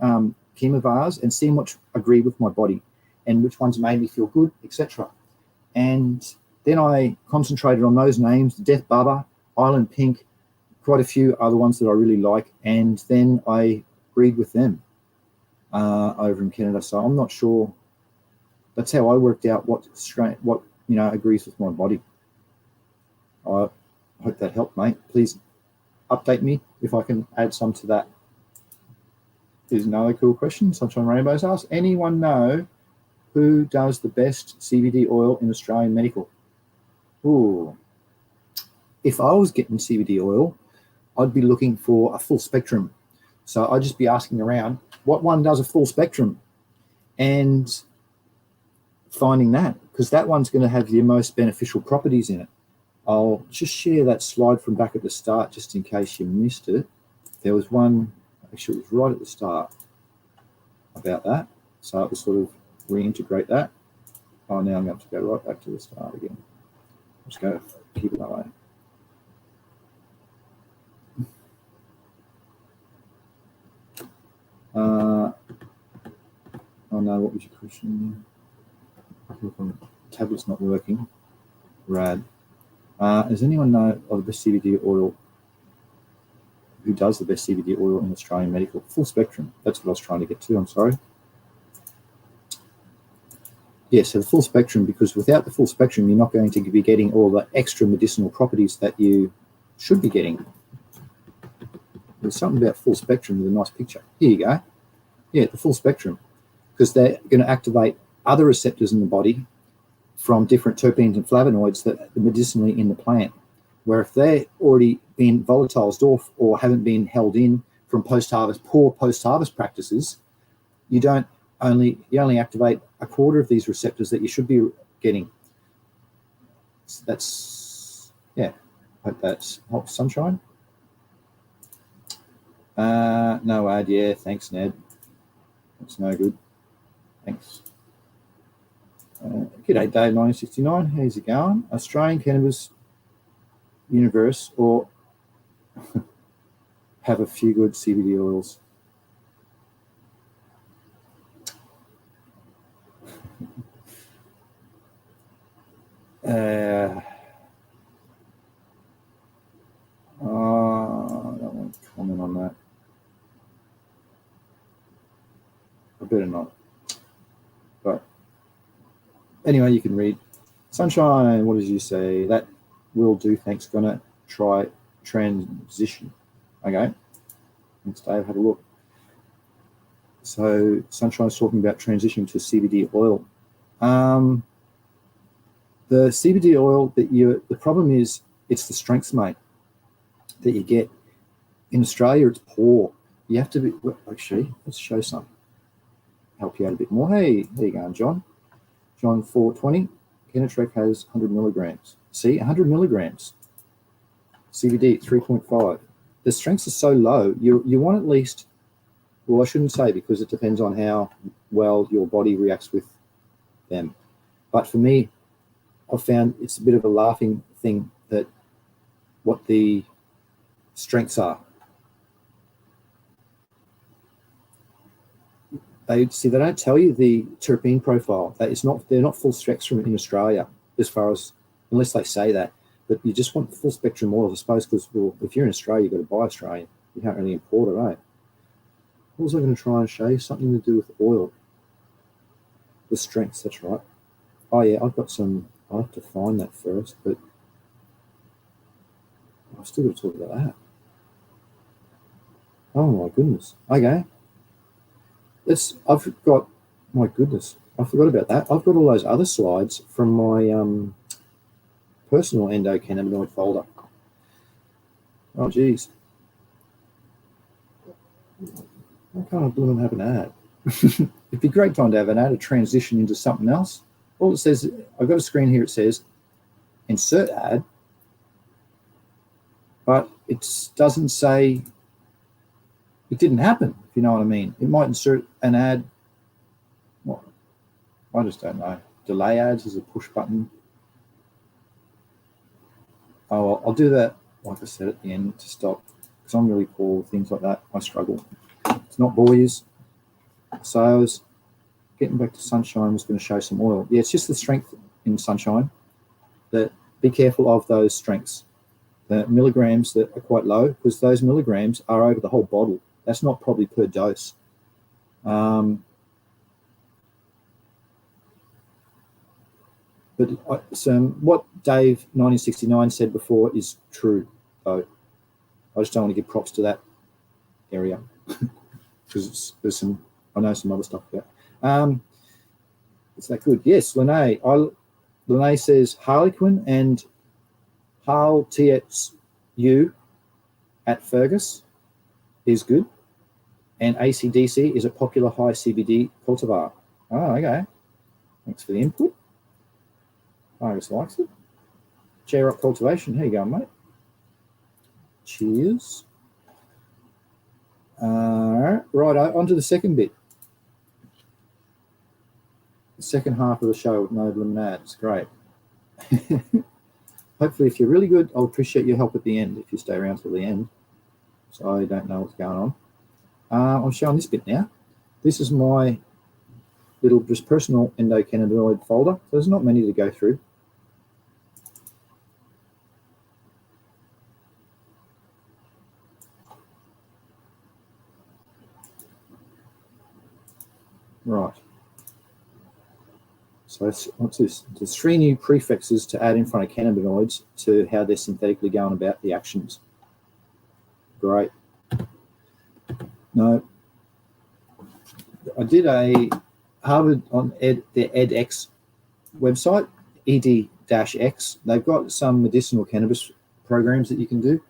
S1: chemovars and seeing which agreed with my body and which ones made me feel good, etc. And then I concentrated on those names: Death Bubba, Island Pink, quite a few other ones that I really like, and then I agreed with them. Over in Canada, so I'm not sure. That's how I worked out what agrees with my body. I hope that helped, mate. Please update me if I can add some to that. Here's another cool question. Sunshine Rainbows asks, anyone know who does the best CBD oil in Australian medical? Ooh. If I was getting CBD oil, I'd be looking for a full spectrum. So I'd just be asking around, what one does a full spectrum? And finding that, because that one's going to have the most beneficial properties in it. I'll just share that slide from back at the start, just in case you missed it. There was one, Actually, it was right at the start about that. So it will sort of reintegrate that. Oh, now I'm going to have to go right back to the start again. Just go keep it that way. Oh no, what was your question? Tablet's not working. Rad. Does anyone know of the best CBD oil? Who does the best CBD oil in Australian medical? Full spectrum. That's what I was trying to get to. I'm sorry. Yeah, so the full spectrum, because without the full spectrum, you're not going to be getting all the extra medicinal properties that you should be getting. There's something about full spectrum with a nice picture. Here you go. Yeah, the full spectrum, because they're going to activate other receptors in the body from different terpenes and flavonoids that are medicinally in the plant, where if they're already been volatilized off or haven't been held in from poor post-harvest practices, you only activate a quarter of these receptors that you should be getting. So that's, yeah, hope that helps. Sunshine. No ad, yeah, thanks, Ned. That's no good. Thanks. G'day, Dave, 1969. How's it going? Australian cannabis universe, or have a few good CBD oils? I don't want to comment on that. I better not. But anyway, you can read. Sunshine, what did you say? That will do, thanks. Gonna try transition. Okay. Thanks, Dave. Have a look. So Sunshine's talking about transition to CBD oil. The CBD oil the problem is it's the strengths, mate, that you get. In Australia, it's poor. You have to be, actually, let's show some. Help you out a bit more. Hey, there you go, John. John 420. Cannatrek has 100 milligrams. See, 100 milligrams. CBD 3.5. The strengths are so low. You want at least, well, I shouldn't say, because it depends on how well your body reacts with them. But for me, I've found it's a bit of a laughing thing that what the strengths are. They don't tell you the terpene profile. They're not full spectrum in Australia, unless they say that. But you just want full spectrum oil, I suppose, because, well, if you're in Australia, you've got to buy Australian. You can't really import it, eh? What was I going to try and show you? Something to do with oil. The strengths, that's right. Oh yeah, I've got some. I'll have to find that first, but I've still got to talk about that. Oh my goodness. Okay. I've got, my goodness, I forgot about that. I've got all those other slides from my personal endocannabinoid folder. Oh geez. Why can't I blooming have an ad? It'd be a great time to have an ad, a transition into something else. All it says, I've got a screen here, it says insert ad, but it doesn't say it didn't happen, if you know what I mean. It might insert an ad. Well, I just don't know. Delay ads is a push button. Oh, well, I'll do that, like I said, at the end to stop, because I'm really poor with things like that. I struggle. It's not boys. So I was getting back to Sunshine, was going to show some oil. Yeah, it's just the strength in Sunshine. That be careful of those strengths. The milligrams that are quite low, because those milligrams are over the whole bottle. That's not probably per dose. But what Dave 1969 said before is true, though. I just don't want to give props to that area because I know some other stuff about. Is that good? Yes, Lene. Lene says Harlequin and Harl TXU at Fergus is good. And ACDC is a popular high CBD cultivar. Oh, okay. Thanks for the input. Argus likes it. Cheer up cultivation. Here you go, mate. Cheers. Right, on to the second bit. The second half of the show with no blooming ads. Great. Hopefully, if you're really good, I'll appreciate your help at the end if you stay around till the end. So I don't know what's going on. I'm showing this bit now. This is my little just personal endocannabinoid folder. So there's not many to go through. Right. So what's this? There's 3 new prefixes to add in front of cannabinoids to how they're synthetically going about the actions. Great. No. I did a Harvard on their edX website, ed-x. They've got some medicinal cannabis programs that you can do.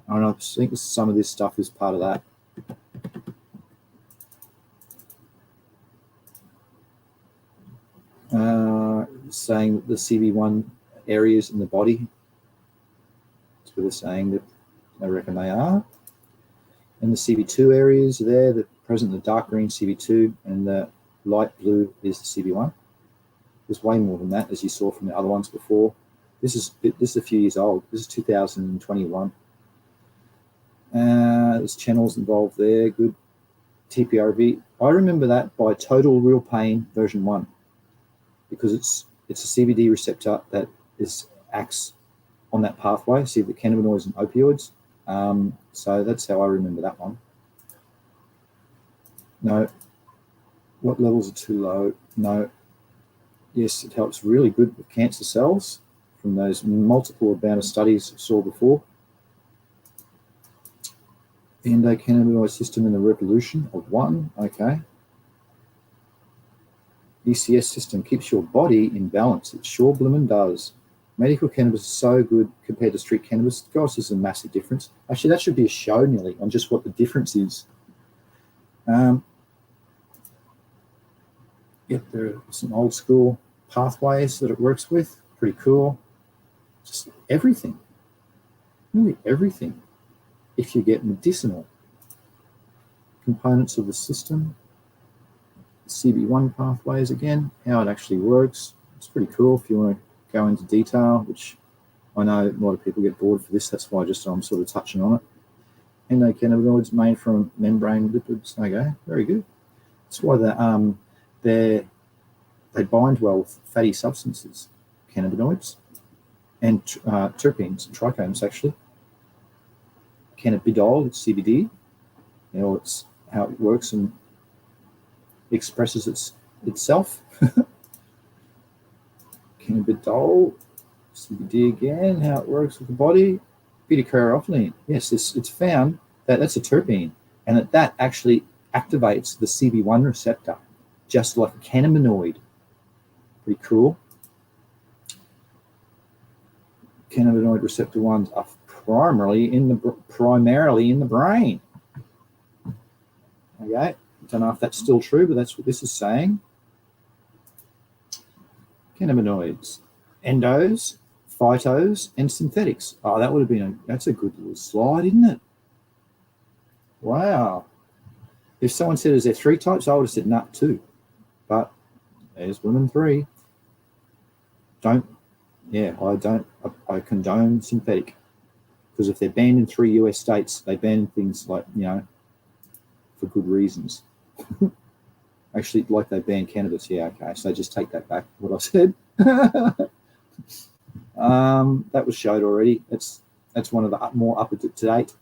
S1: And I think some of this stuff is part of that. Saying that the CB1 areas in the body, that's what they're saying that they reckon they are. And the CB2 areas are there, that present in the dark green CB2 and the light blue is the CB1. There's way more than that, as you saw from the other ones before. This is a few years old. This is 2021. There's channels involved there. Good. TPRV. I remember that by Total Real Pain version 1 because it's a CBD receptor that acts on that pathway. See the cannabinoids and opioids. So that's how I remember that one. No. What levels are too low? No. Yes, it helps really good with cancer cells from those multiple amount of studies I saw before. The endocannabinoid system in the revolution of 1. Okay. ECS system keeps your body in balance. It sure bloomin' does. Medical cannabis is so good compared to street cannabis. Gosh, this is a massive difference. Actually, that should be a show nearly on just what the difference is. Yep, there are some old school pathways that it works with. Pretty cool. Just everything. Really everything. If you get medicinal components of the system, CB1 pathways again, how it actually works. It's pretty cool if you want to go into detail, which I know a lot of people get bored for this. That's why I'm sort of touching on it. Endocannabinoids made from membrane lipids. Okay, very good. That's why they bind well with fatty substances, cannabinoids, and terpenes and trichomes actually. Cannabidiol, it's CBD. It's how it works and expresses itself. Cannabidiol, CBD again, how it works with the body. Beta-caryophyllene, yes, it's found that that's a terpene, and that actually activates the CB1 receptor, just like a cannabinoid. Pretty cool. Cannabinoid receptor 1s are primarily in the brain. Okay, don't know if that's still true, but that's what this is saying. Cannabinoids, endos, phytos, and synthetics. Oh, that would have been that's a good little slide, isn't it? Wow. If someone said, is there 3 types? I would have said, nah, 2. But there's women 3. I condone synthetic. Because if they're banned in 3 US states, they ban things like, for good reasons. Actually, like they ban cannabis. Yeah, okay. So just take that back, what I said. That was showed already. That's one of the more up-to-date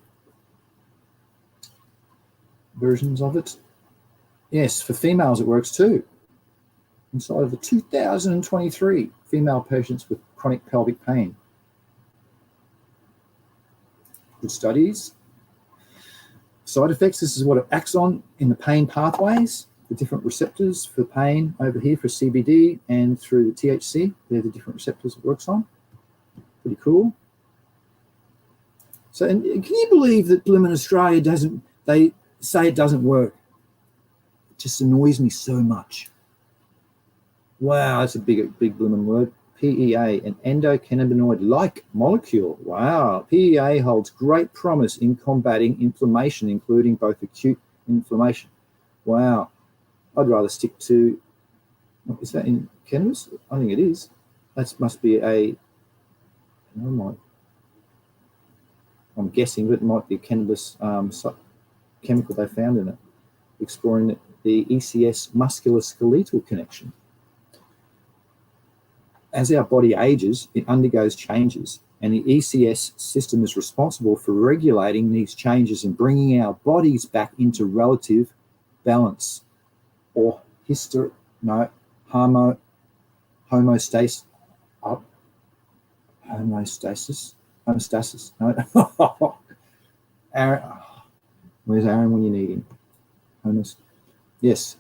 S1: versions of it. Yes, for females it works too. Inside of the 2023 female patients with chronic pelvic pain. Good studies. Side effects, this is what it acts on in the pain pathways, the different receptors for pain over here for CBD and through the THC. They're the different receptors it works on. Pretty cool. So, and can you believe that Blooming Australia they say it doesn't work? It just annoys me so much. Wow, that's a big blooming word. PEA, an endocannabinoid-like molecule. Wow. PEA holds great promise in combating inflammation, including both acute inflammation. Wow. I'd rather stick to, is that in cannabis? I think it is. That must be a, I'm guessing, but it might be a cannabis chemical they found in it, exploring the ECS musculoskeletal connection. As our body ages, it undergoes changes, and the ECS system is responsible for regulating these changes and bringing our bodies back into relative balance, or homeostasis. No. Aaron, where's Aaron when you need him? Yes.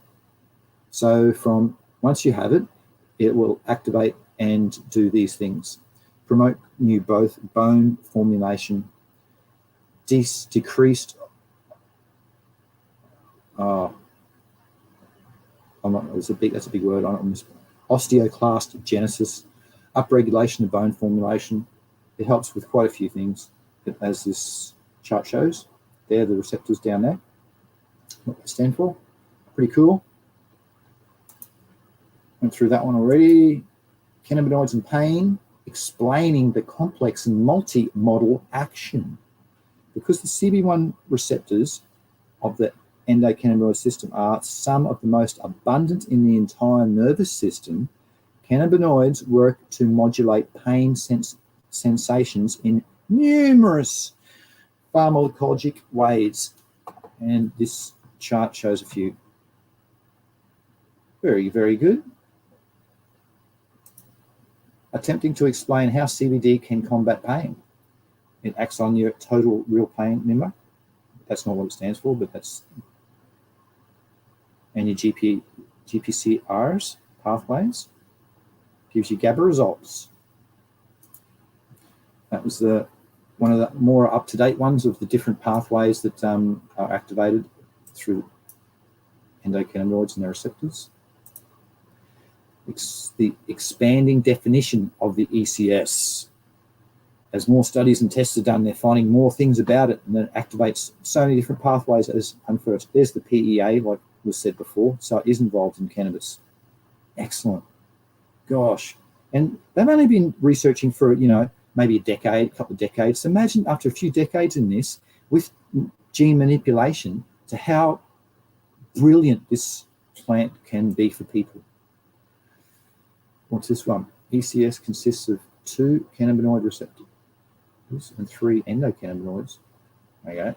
S1: So from once you have it, it will activate and do these things: promote new bone formulation, decreased. That's a big word. Osteoclast upregulation of bone formulation. It helps with quite a few things, as this chart shows. They're the receptors down there. What they stand for. Pretty cool. Went through that one already. Cannabinoids and pain, explaining the complex and multi-modal action. Because the CB1 receptors of the endocannabinoid system are some of the most abundant in the entire nervous system, cannabinoids work to modulate pain sensations in numerous pharmacologic ways. And this chart shows a few. Very, very good. Attempting to explain how CBD can combat pain. It acts on your total real pain number. That's not what it stands for, but that's, and your GPCRs pathways. Gives you GABA results. That was one of the more up-to-date ones of the different pathways that are activated through endocannabinoids and their receptors. The expanding definition of the ECS. As more studies and tests are done, they're finding more things about it, and it activates so many different pathways as unfirst. There's the PEA, like was said before, so it is involved in cannabis. Excellent. Gosh. And they've only been researching for, maybe a couple of decades. So imagine after a few decades in this, with gene manipulation, to how brilliant this plant can be for people. What's this one? ECS consists of 2 cannabinoid receptors and 3 endocannabinoids. Okay.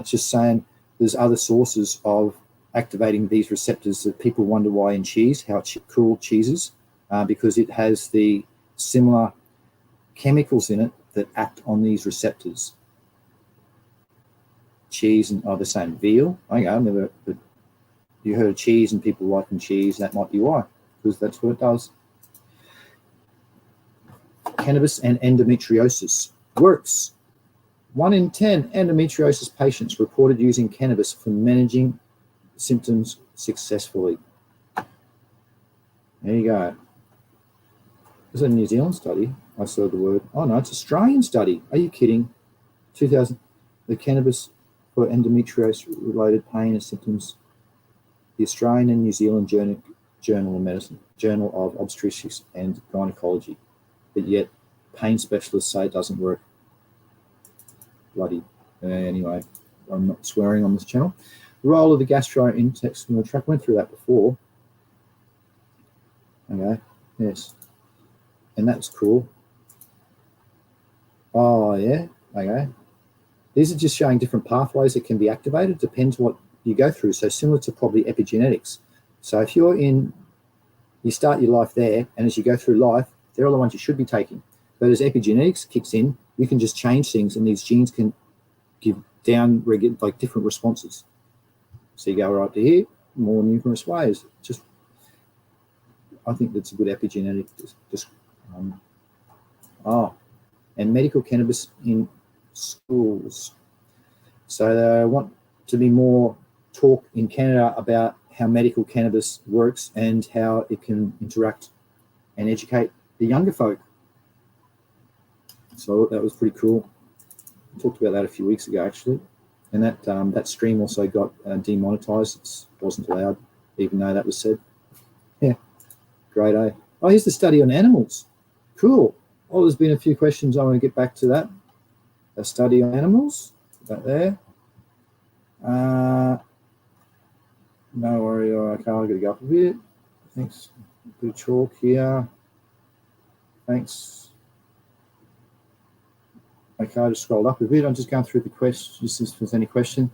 S1: It's just saying there's other sources of activating these receptors that people wonder why in cheese, how it's called cheeses, because it has the similar chemicals in it that act on these receptors. Cheese and the same. Veal. You heard of cheese and people liking cheese. That might be why, because that's what it does. Cannabis and endometriosis works. 1 in 10 endometriosis patients reported using cannabis for managing symptoms successfully. There you go. Is that a New Zealand study? I saw the word. Oh no, it's an Australian study. Are you kidding? 2000. The cannabis for endometriosis-related pain and symptoms. The Australian and New Zealand Journal of Medicine, Journal of Obstetrics and Gynecology. But yet, pain specialists say it doesn't work. Bloody. Anyway, I'm not swearing on this channel. The role of the gastrointestinal tract. Went through that before. Okay. Yes. And that's cool. Oh, yeah. Okay. These are just showing different pathways that can be activated. Depends what you go through. So similar to probably epigenetics. So if you start your life there, and as you go through life, they're all the ones you should be taking. But as epigenetics kicks in, you can just change things, and these genes can give like different responses. So you go right to here, more numerous ways. I think that's a good epigenetic. And medical cannabis in schools. So they want to be more talk in Canada about how medical cannabis works and how it can interact and educate the younger folk. So that was pretty cool. I talked about that a few weeks ago, actually. And that stream also got demonetized. It wasn't allowed, even though that was said. Yeah, great, eh? Oh, here's the study on animals. Cool. Oh, there's been a few questions. I want to get back to that. A study on animals, that there. No worry. Okay, I've got to go up a bit. Thanks. Good chalk here. Thanks. Okay, I just scrolled up a bit. I'm just going through the questions, if there's any question.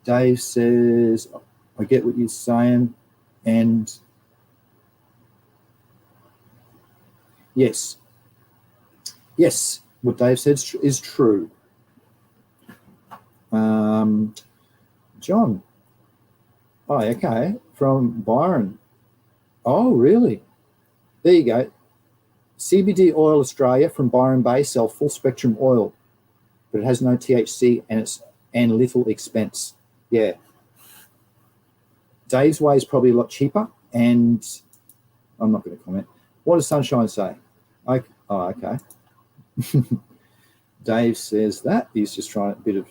S1: Dave says, I get what you're saying. And yes, what Dave said is true. John. Oh, okay, from Byron. Oh, really? There you go. CBD Oil Australia from Byron Bay sell full spectrum oil, but it has no THC and little expense. Yeah. Dave's way is probably a lot cheaper, and I'm not going to comment. What does Sunshine say? Oh, okay. Dave says that he's just trying a bit of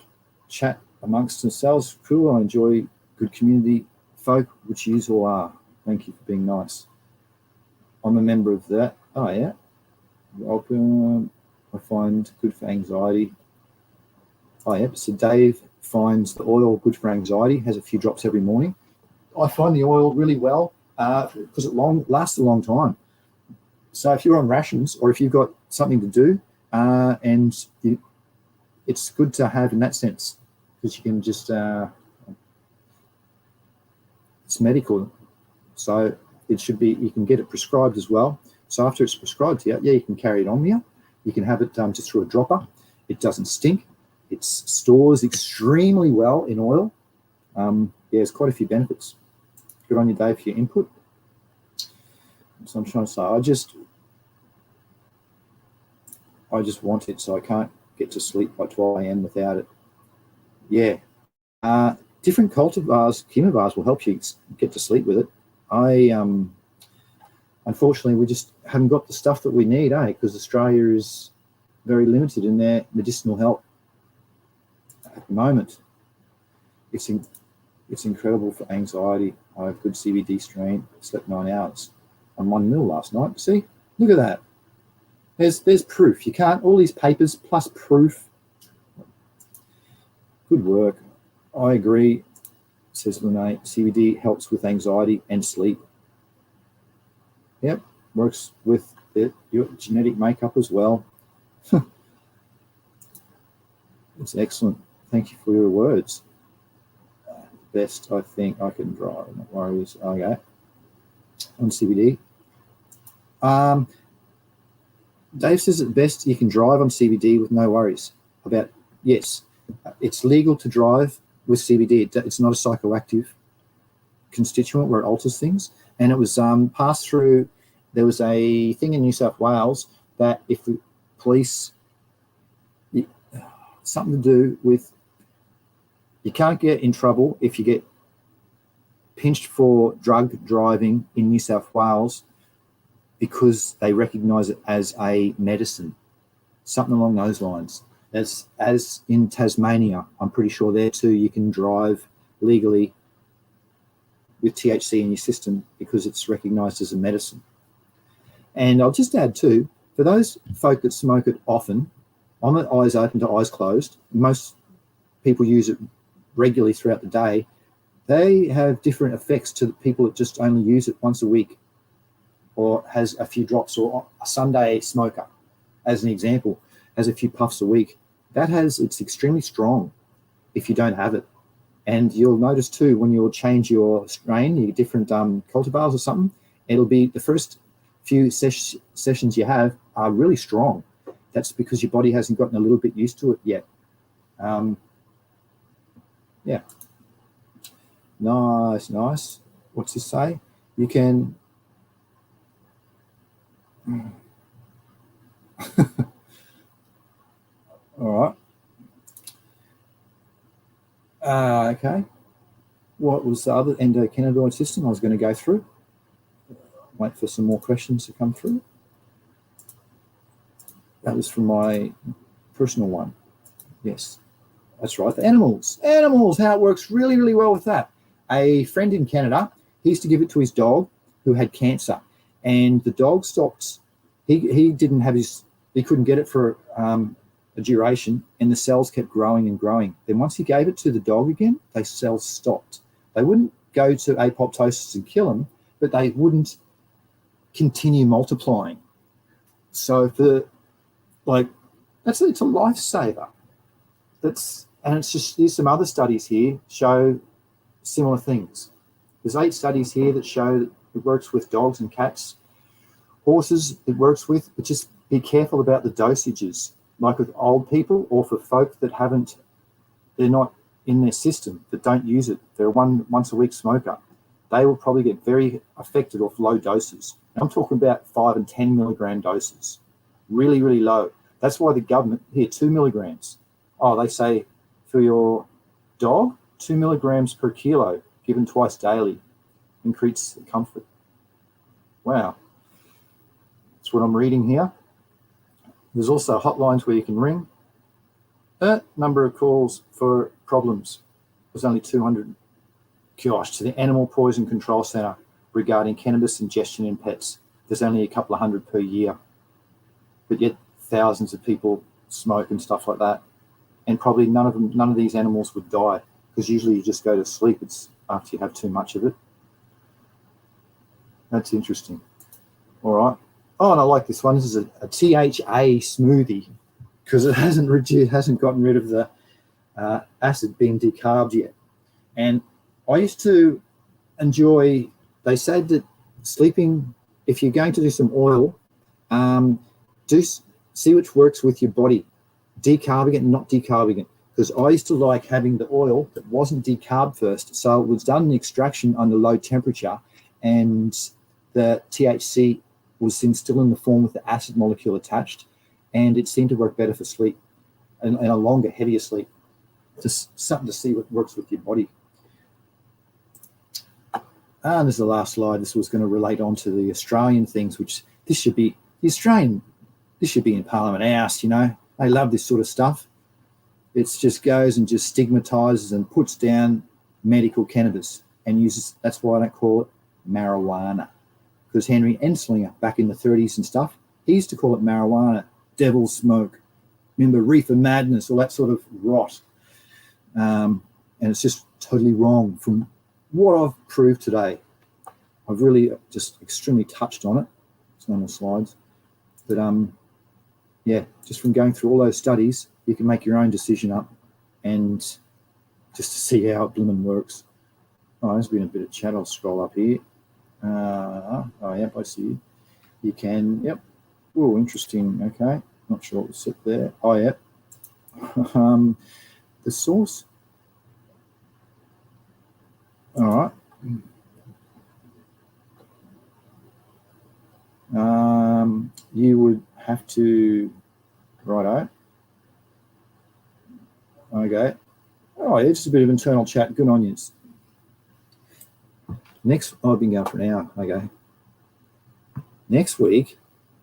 S1: chat amongst themselves. Cool. I enjoy good community folk, which you all are. Thank you for being nice. I'm a member of that. Oh, yeah. Welcome. I find good for anxiety. Oh, yeah. So Dave finds the oil good for anxiety, has a few drops every morning. I find the oil really well because it lasts a long time. So if you're on rations or if you've got something to do, it's good to have in that sense because you can just, it's medical. So it should be, you can get it prescribed as well. So after it's prescribed to you, yeah, you can carry it on you. You can have it just through a dropper. It doesn't stink. It stores extremely well in oil. Yeah, there's quite a few benefits. Good on you, Dave, for your input. So I'm trying to say, I just want it, so I can't get to sleep by 12 a.m. without it. Yeah. Different cultivars, chemovars will help you get to sleep with it. Unfortunately, we just haven't got the stuff that we need, because Australia is very limited in their medicinal help at the moment. It's incredible for anxiety. I have good CBD strain, slept 9 hours on 1 mil last night. See, look at that. There's proof. You can't, all these papers plus proof. Good work. I agree, says Lene. CBD helps with anxiety and sleep. Yep, works with your genetic makeup as well. It's excellent. Thank you for your words. Best I think I can drive. No worries. Okay. On CBD. Dave says at best you can drive on CBD with no worries. Yes, it's legal to drive with CBD. It's not a psychoactive constituent where it alters things. And it was passed through, there was a thing in New South Wales that if the police, something to do with, you can't get in trouble if you get pinched for drug driving in New South Wales because they recognise it as a medicine, something along those lines. As in Tasmania, I'm pretty sure there too you can drive legally with THC in your system because it's recognised as a medicine. And I'll just add too, for those folk that smoke it often, I'm at eyes open to eyes closed. Most people use it regularly throughout the day. They have different effects to the people that just only use it once a week or has a few drops, or a Sunday smoker, as an example, has a few puffs a week. It's extremely strong if you don't have it. And you'll notice too, when you'll change your strain, your different cultivars or something, it'll be the first few sessions you have are really strong. That's because your body hasn't gotten a little bit used to it yet. Yeah. Nice. What's this say? You can... All right. Okay. what was the other endocannabinoid system I was going to go through? Wait for some more questions to come through. That was from my personal one. Yes, that's right. The animals, how it works really, really well with that. A friend in Canada, he used to give it to his dog who had cancer, and the dog stopped. He didn't have he couldn't get it for a duration, and the cells kept growing and growing. Then once he gave it to the dog again, those cells stopped. They wouldn't go to apoptosis and kill him, but they wouldn't continue multiplying. So it's a lifesaver. And it's just, there's some other studies here show similar things. There's 8 studies here that show that it works with dogs and cats. Horses it works with, but just be careful about the dosages, like with old people or for folk that they're not in their system, that don't use it. They're a once a week smoker. They will probably get very affected off low doses. I'm talking about 5 and 10 milligram doses, really, really low. That's why the government, here, 2 milligrams. Oh, they say for your dog, 2 milligrams per kilo, given twice daily, increase comfort. Wow. That's what I'm reading here. There's also hotlines where you can ring. Number of calls for problems was only 200. Gosh, to the Animal Poison Control Centre regarding cannabis ingestion in pets. There's only a couple of hundred per year, but yet thousands of people smoke and stuff like that. And probably none of these animals would die, because usually you just go to sleep after you have too much of it. That's interesting. All right. Oh, and I like this one. This is a THA smoothie, because it hasn't gotten rid of the acid being decarbed yet. And I used to enjoy, they said that sleeping, if you're going to do some oil, see which works with your body, decarbing it and not decarbing it. Because I used to like having the oil that wasn't decarbed first. So it was done in extraction under low temperature, and the THC was then still in the form with the acid molecule attached, and it seemed to work better for sleep and a longer, heavier sleep. Just something to see what works with your body. And this is the last slide. This was going to relate on to the Australian things, which this should be in Parliament House, you know. They love this sort of stuff. It just goes and just stigmatizes and puts down medical cannabis and uses, that's why I don't call it marijuana. Because Henry Enslinger, back in the 30s and stuff, he used to call it marijuana, devil's smoke. Remember reefer madness, all that sort of rot. And it's just totally wrong from what I've proved today. I've really just extremely touched on it. It's no more slides. But yeah, just from going through all those studies, you can make your own decision up and just to see how it blooming works. Oh, there's been a bit of chat. I'll scroll up here. Oh, yep, I see. You can, yep. Oh, interesting. Okay. Not sure what was set there. Oh, yep. The source. All right. You would have to, righto. Okay. Oh, yeah, just a bit of internal chat. Good on you. Next, I've been going for an hour. Okay. Next week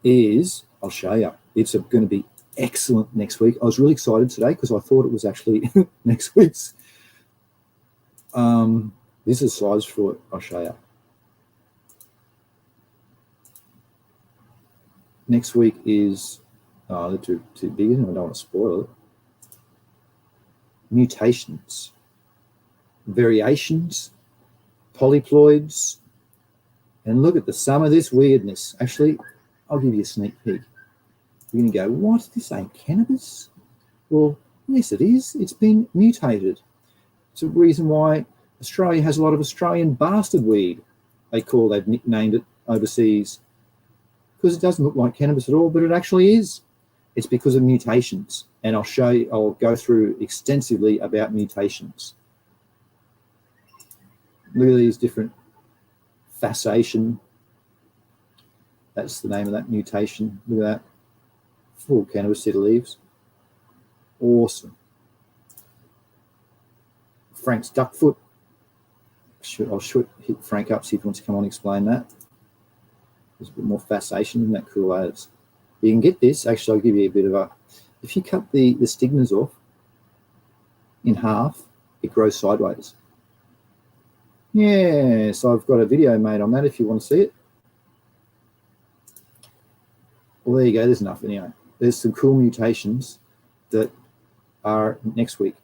S1: is, I'll show you. It's going to be excellent next week. I was really excited today because I thought it was actually next week's. This is slides for it. I'll show you. Next week is, they're too big, and I don't want to spoil it. Mutations, variations, polyploids, and look at the sum of this weirdness. Actually, I'll give you a sneak peek. You're going to go, what? This ain't cannabis? Well, yes, it is. It's been mutated. It's a reason why Australia has a lot of Australian bastard weed, they've nicknamed it overseas, because it doesn't look like cannabis at all, but it actually is. It's because of mutations, and I'll go through extensively about mutations. Look at these different fasciation. That's the name of that mutation. Look at that. Full cannabis seed leaves. Awesome. Frank's duckfoot. I'll hit Frank up, see if he wants to come on and explain that. There's a bit more fascination in that cool ads. You can get this. Actually, I'll give you a bit of a. If you cut the stigmas off in half, it grows sideways. Yeah, so I've got a video made on that if you want to see it. Well, there you go. There's enough anyway. There's some cool mutations that are next week,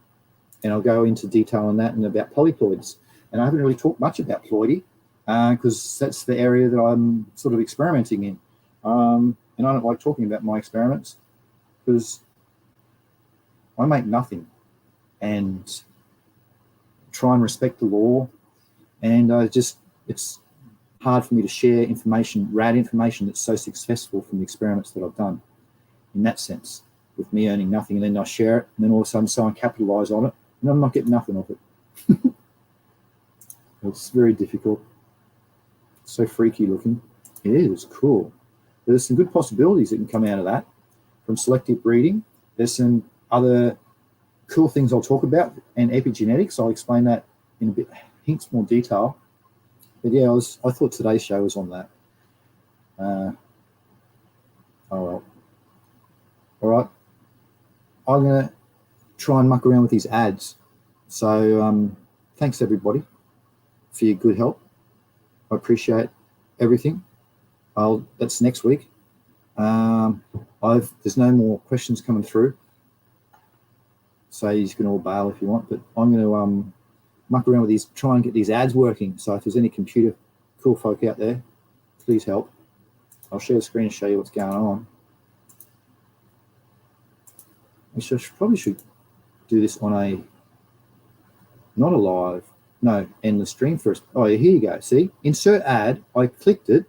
S1: and I'll go into detail on that and about polyploids. And I haven't really talked much about ploidy because that's the area that I'm sort of experimenting in. And I don't like talking about my experiments because I make nothing and try and respect the law. And it's hard for me to share information, rad information that's so successful from the experiments that I've done in that sense, with me earning nothing. And then I share it, and then all of a sudden someone capitalize on it, and I'm not getting nothing of it. It's very difficult. It's so freaky looking. It is cool. There's some good possibilities that can come out of that from selective breeding. There's some other cool things I'll talk about, and epigenetics. I'll explain that in a bit, hints more detail. But yeah, I thought today's show was on that. Oh well. All right. I'm gonna try and muck around with these ads. So thanks everybody for your good help. I appreciate everything. That's next week. There's no more questions coming through, so you can all bail if you want. But I'm going to muck around with these, try and get these ads working. So if there's any computer cool folk out there, please help. I'll share the screen and show you what's going on. Actually, probably should do this on a not a live. No, end the stream first. Oh, here you go. See, insert ad. I clicked it,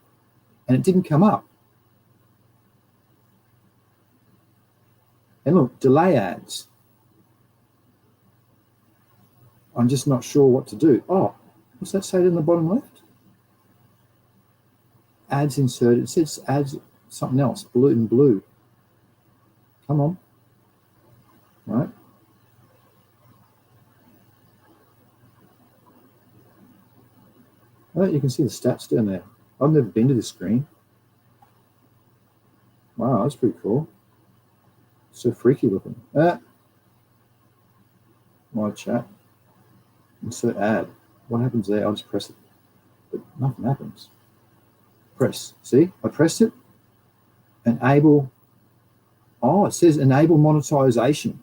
S1: and it didn't come up. And look, delay ads. I'm just not sure what to do. Oh, what's that say in the bottom left? Ads inserted. It says ads something else, blue and blue. Come on. All right. Oh, you can see the stats down there. I've never been to this screen. Wow, that's pretty cool. So freaky looking. My chat. Insert ad. What happens there? I'll just press it. But nothing happens. Press. See? I pressed it. Enable. Oh, it says enable monetization.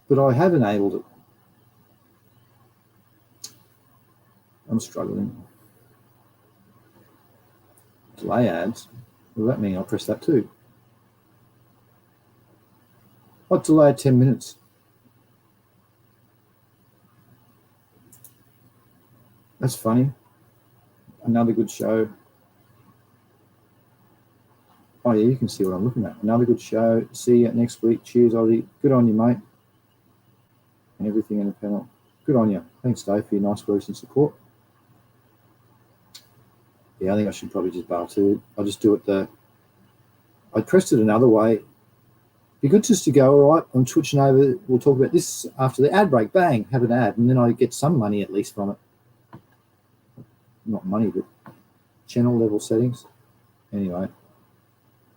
S1: But I have enabled it. I'm struggling. Delay ads. What does that mean? I'll press that too. What delayed 10 minutes? That's funny. Another good show. Oh yeah, you can see what I'm looking at. Another good show. See you next week. Cheers, Aussie. Good on you, mate. And everything in the panel. Good on you. Thanks, Dave, for your nice words and support. Yeah, I think I should probably just bail too. I'll just do it I pressed it another way. Be good just to go, all right, I'm switching over. We'll talk about this after the ad break. Bang, have an ad, and then I get some money at least from it. Not money, but channel level settings. Anyway,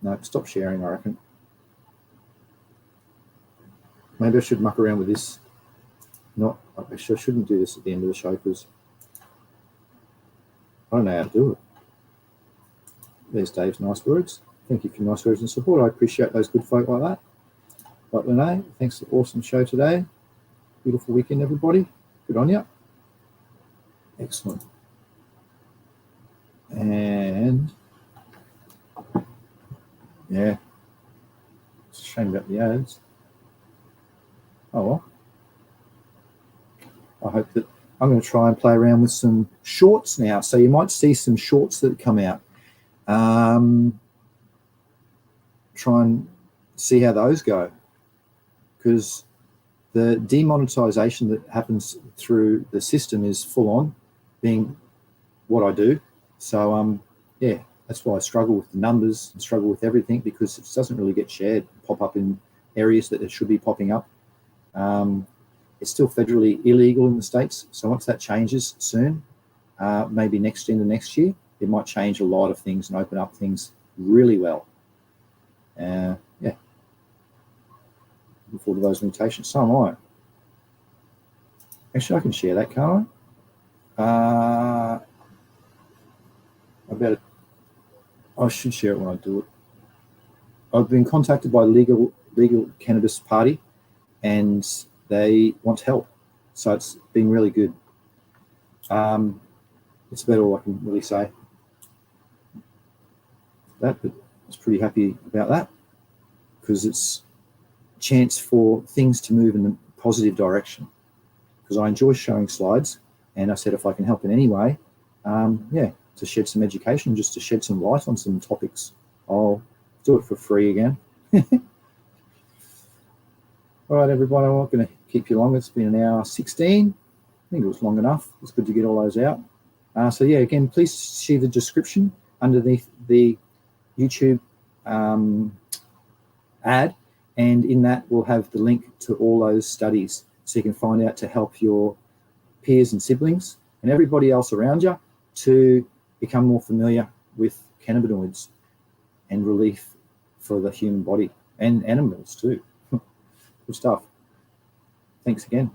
S1: no, stop sharing, I reckon. Maybe I should muck around with this. I shouldn't do this at the end of the show because I don't know how to do it. There's Dave's nice words. Thank you for your nice words and support. I appreciate those good folk like that. Like Renee, thanks for the awesome show today. Beautiful weekend, everybody. Good on you. Excellent. And yeah, it's a shame about the ads. Oh well. I hope that I'm going to try and play around with some shorts now. So you might see some shorts that come out. Try and see how those go, because the demonetization that happens through the system is full on, being what I do. So yeah, that's why I struggle with the numbers and struggle with everything, because it doesn't really get shared, pop up in areas that it should be popping up. It's still federally illegal in the States. So once that changes soon, maybe into next year, it might change a lot of things and open up things really well. Yeah. Looking forward to those mutations. So am I. Actually, I can share that, can't I? I should share it when I do it. I've been contacted by legal cannabis party, and they want help. So it's been really good. It's about all I can really say. But I was pretty happy about that, because it's a chance for things to move in a positive direction. Because I enjoy showing slides, and I said if I can help in any way, to shed some education, just to shed some light on some topics, I'll do it for free again. All right, everybody, I'm not going to keep you long. It's been an hour 16. I think it was long enough. It's good to get all those out. So yeah, again, please see the description underneath the YouTube ad, and in that we'll have the link to all those studies, so you can find out to help your peers and siblings and everybody else around you to become more familiar with cannabinoids and relief for the human body and animals too. Good stuff. Thanks again.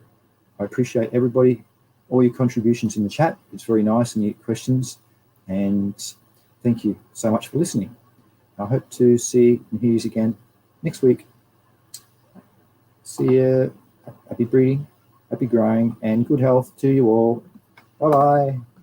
S1: I appreciate everybody, all your contributions in the chat. It's very nice, and your questions, and thank you so much for listening. I hope to see and hear you again next week. See you. Happy breeding, happy growing, and good health to you all. Bye-bye.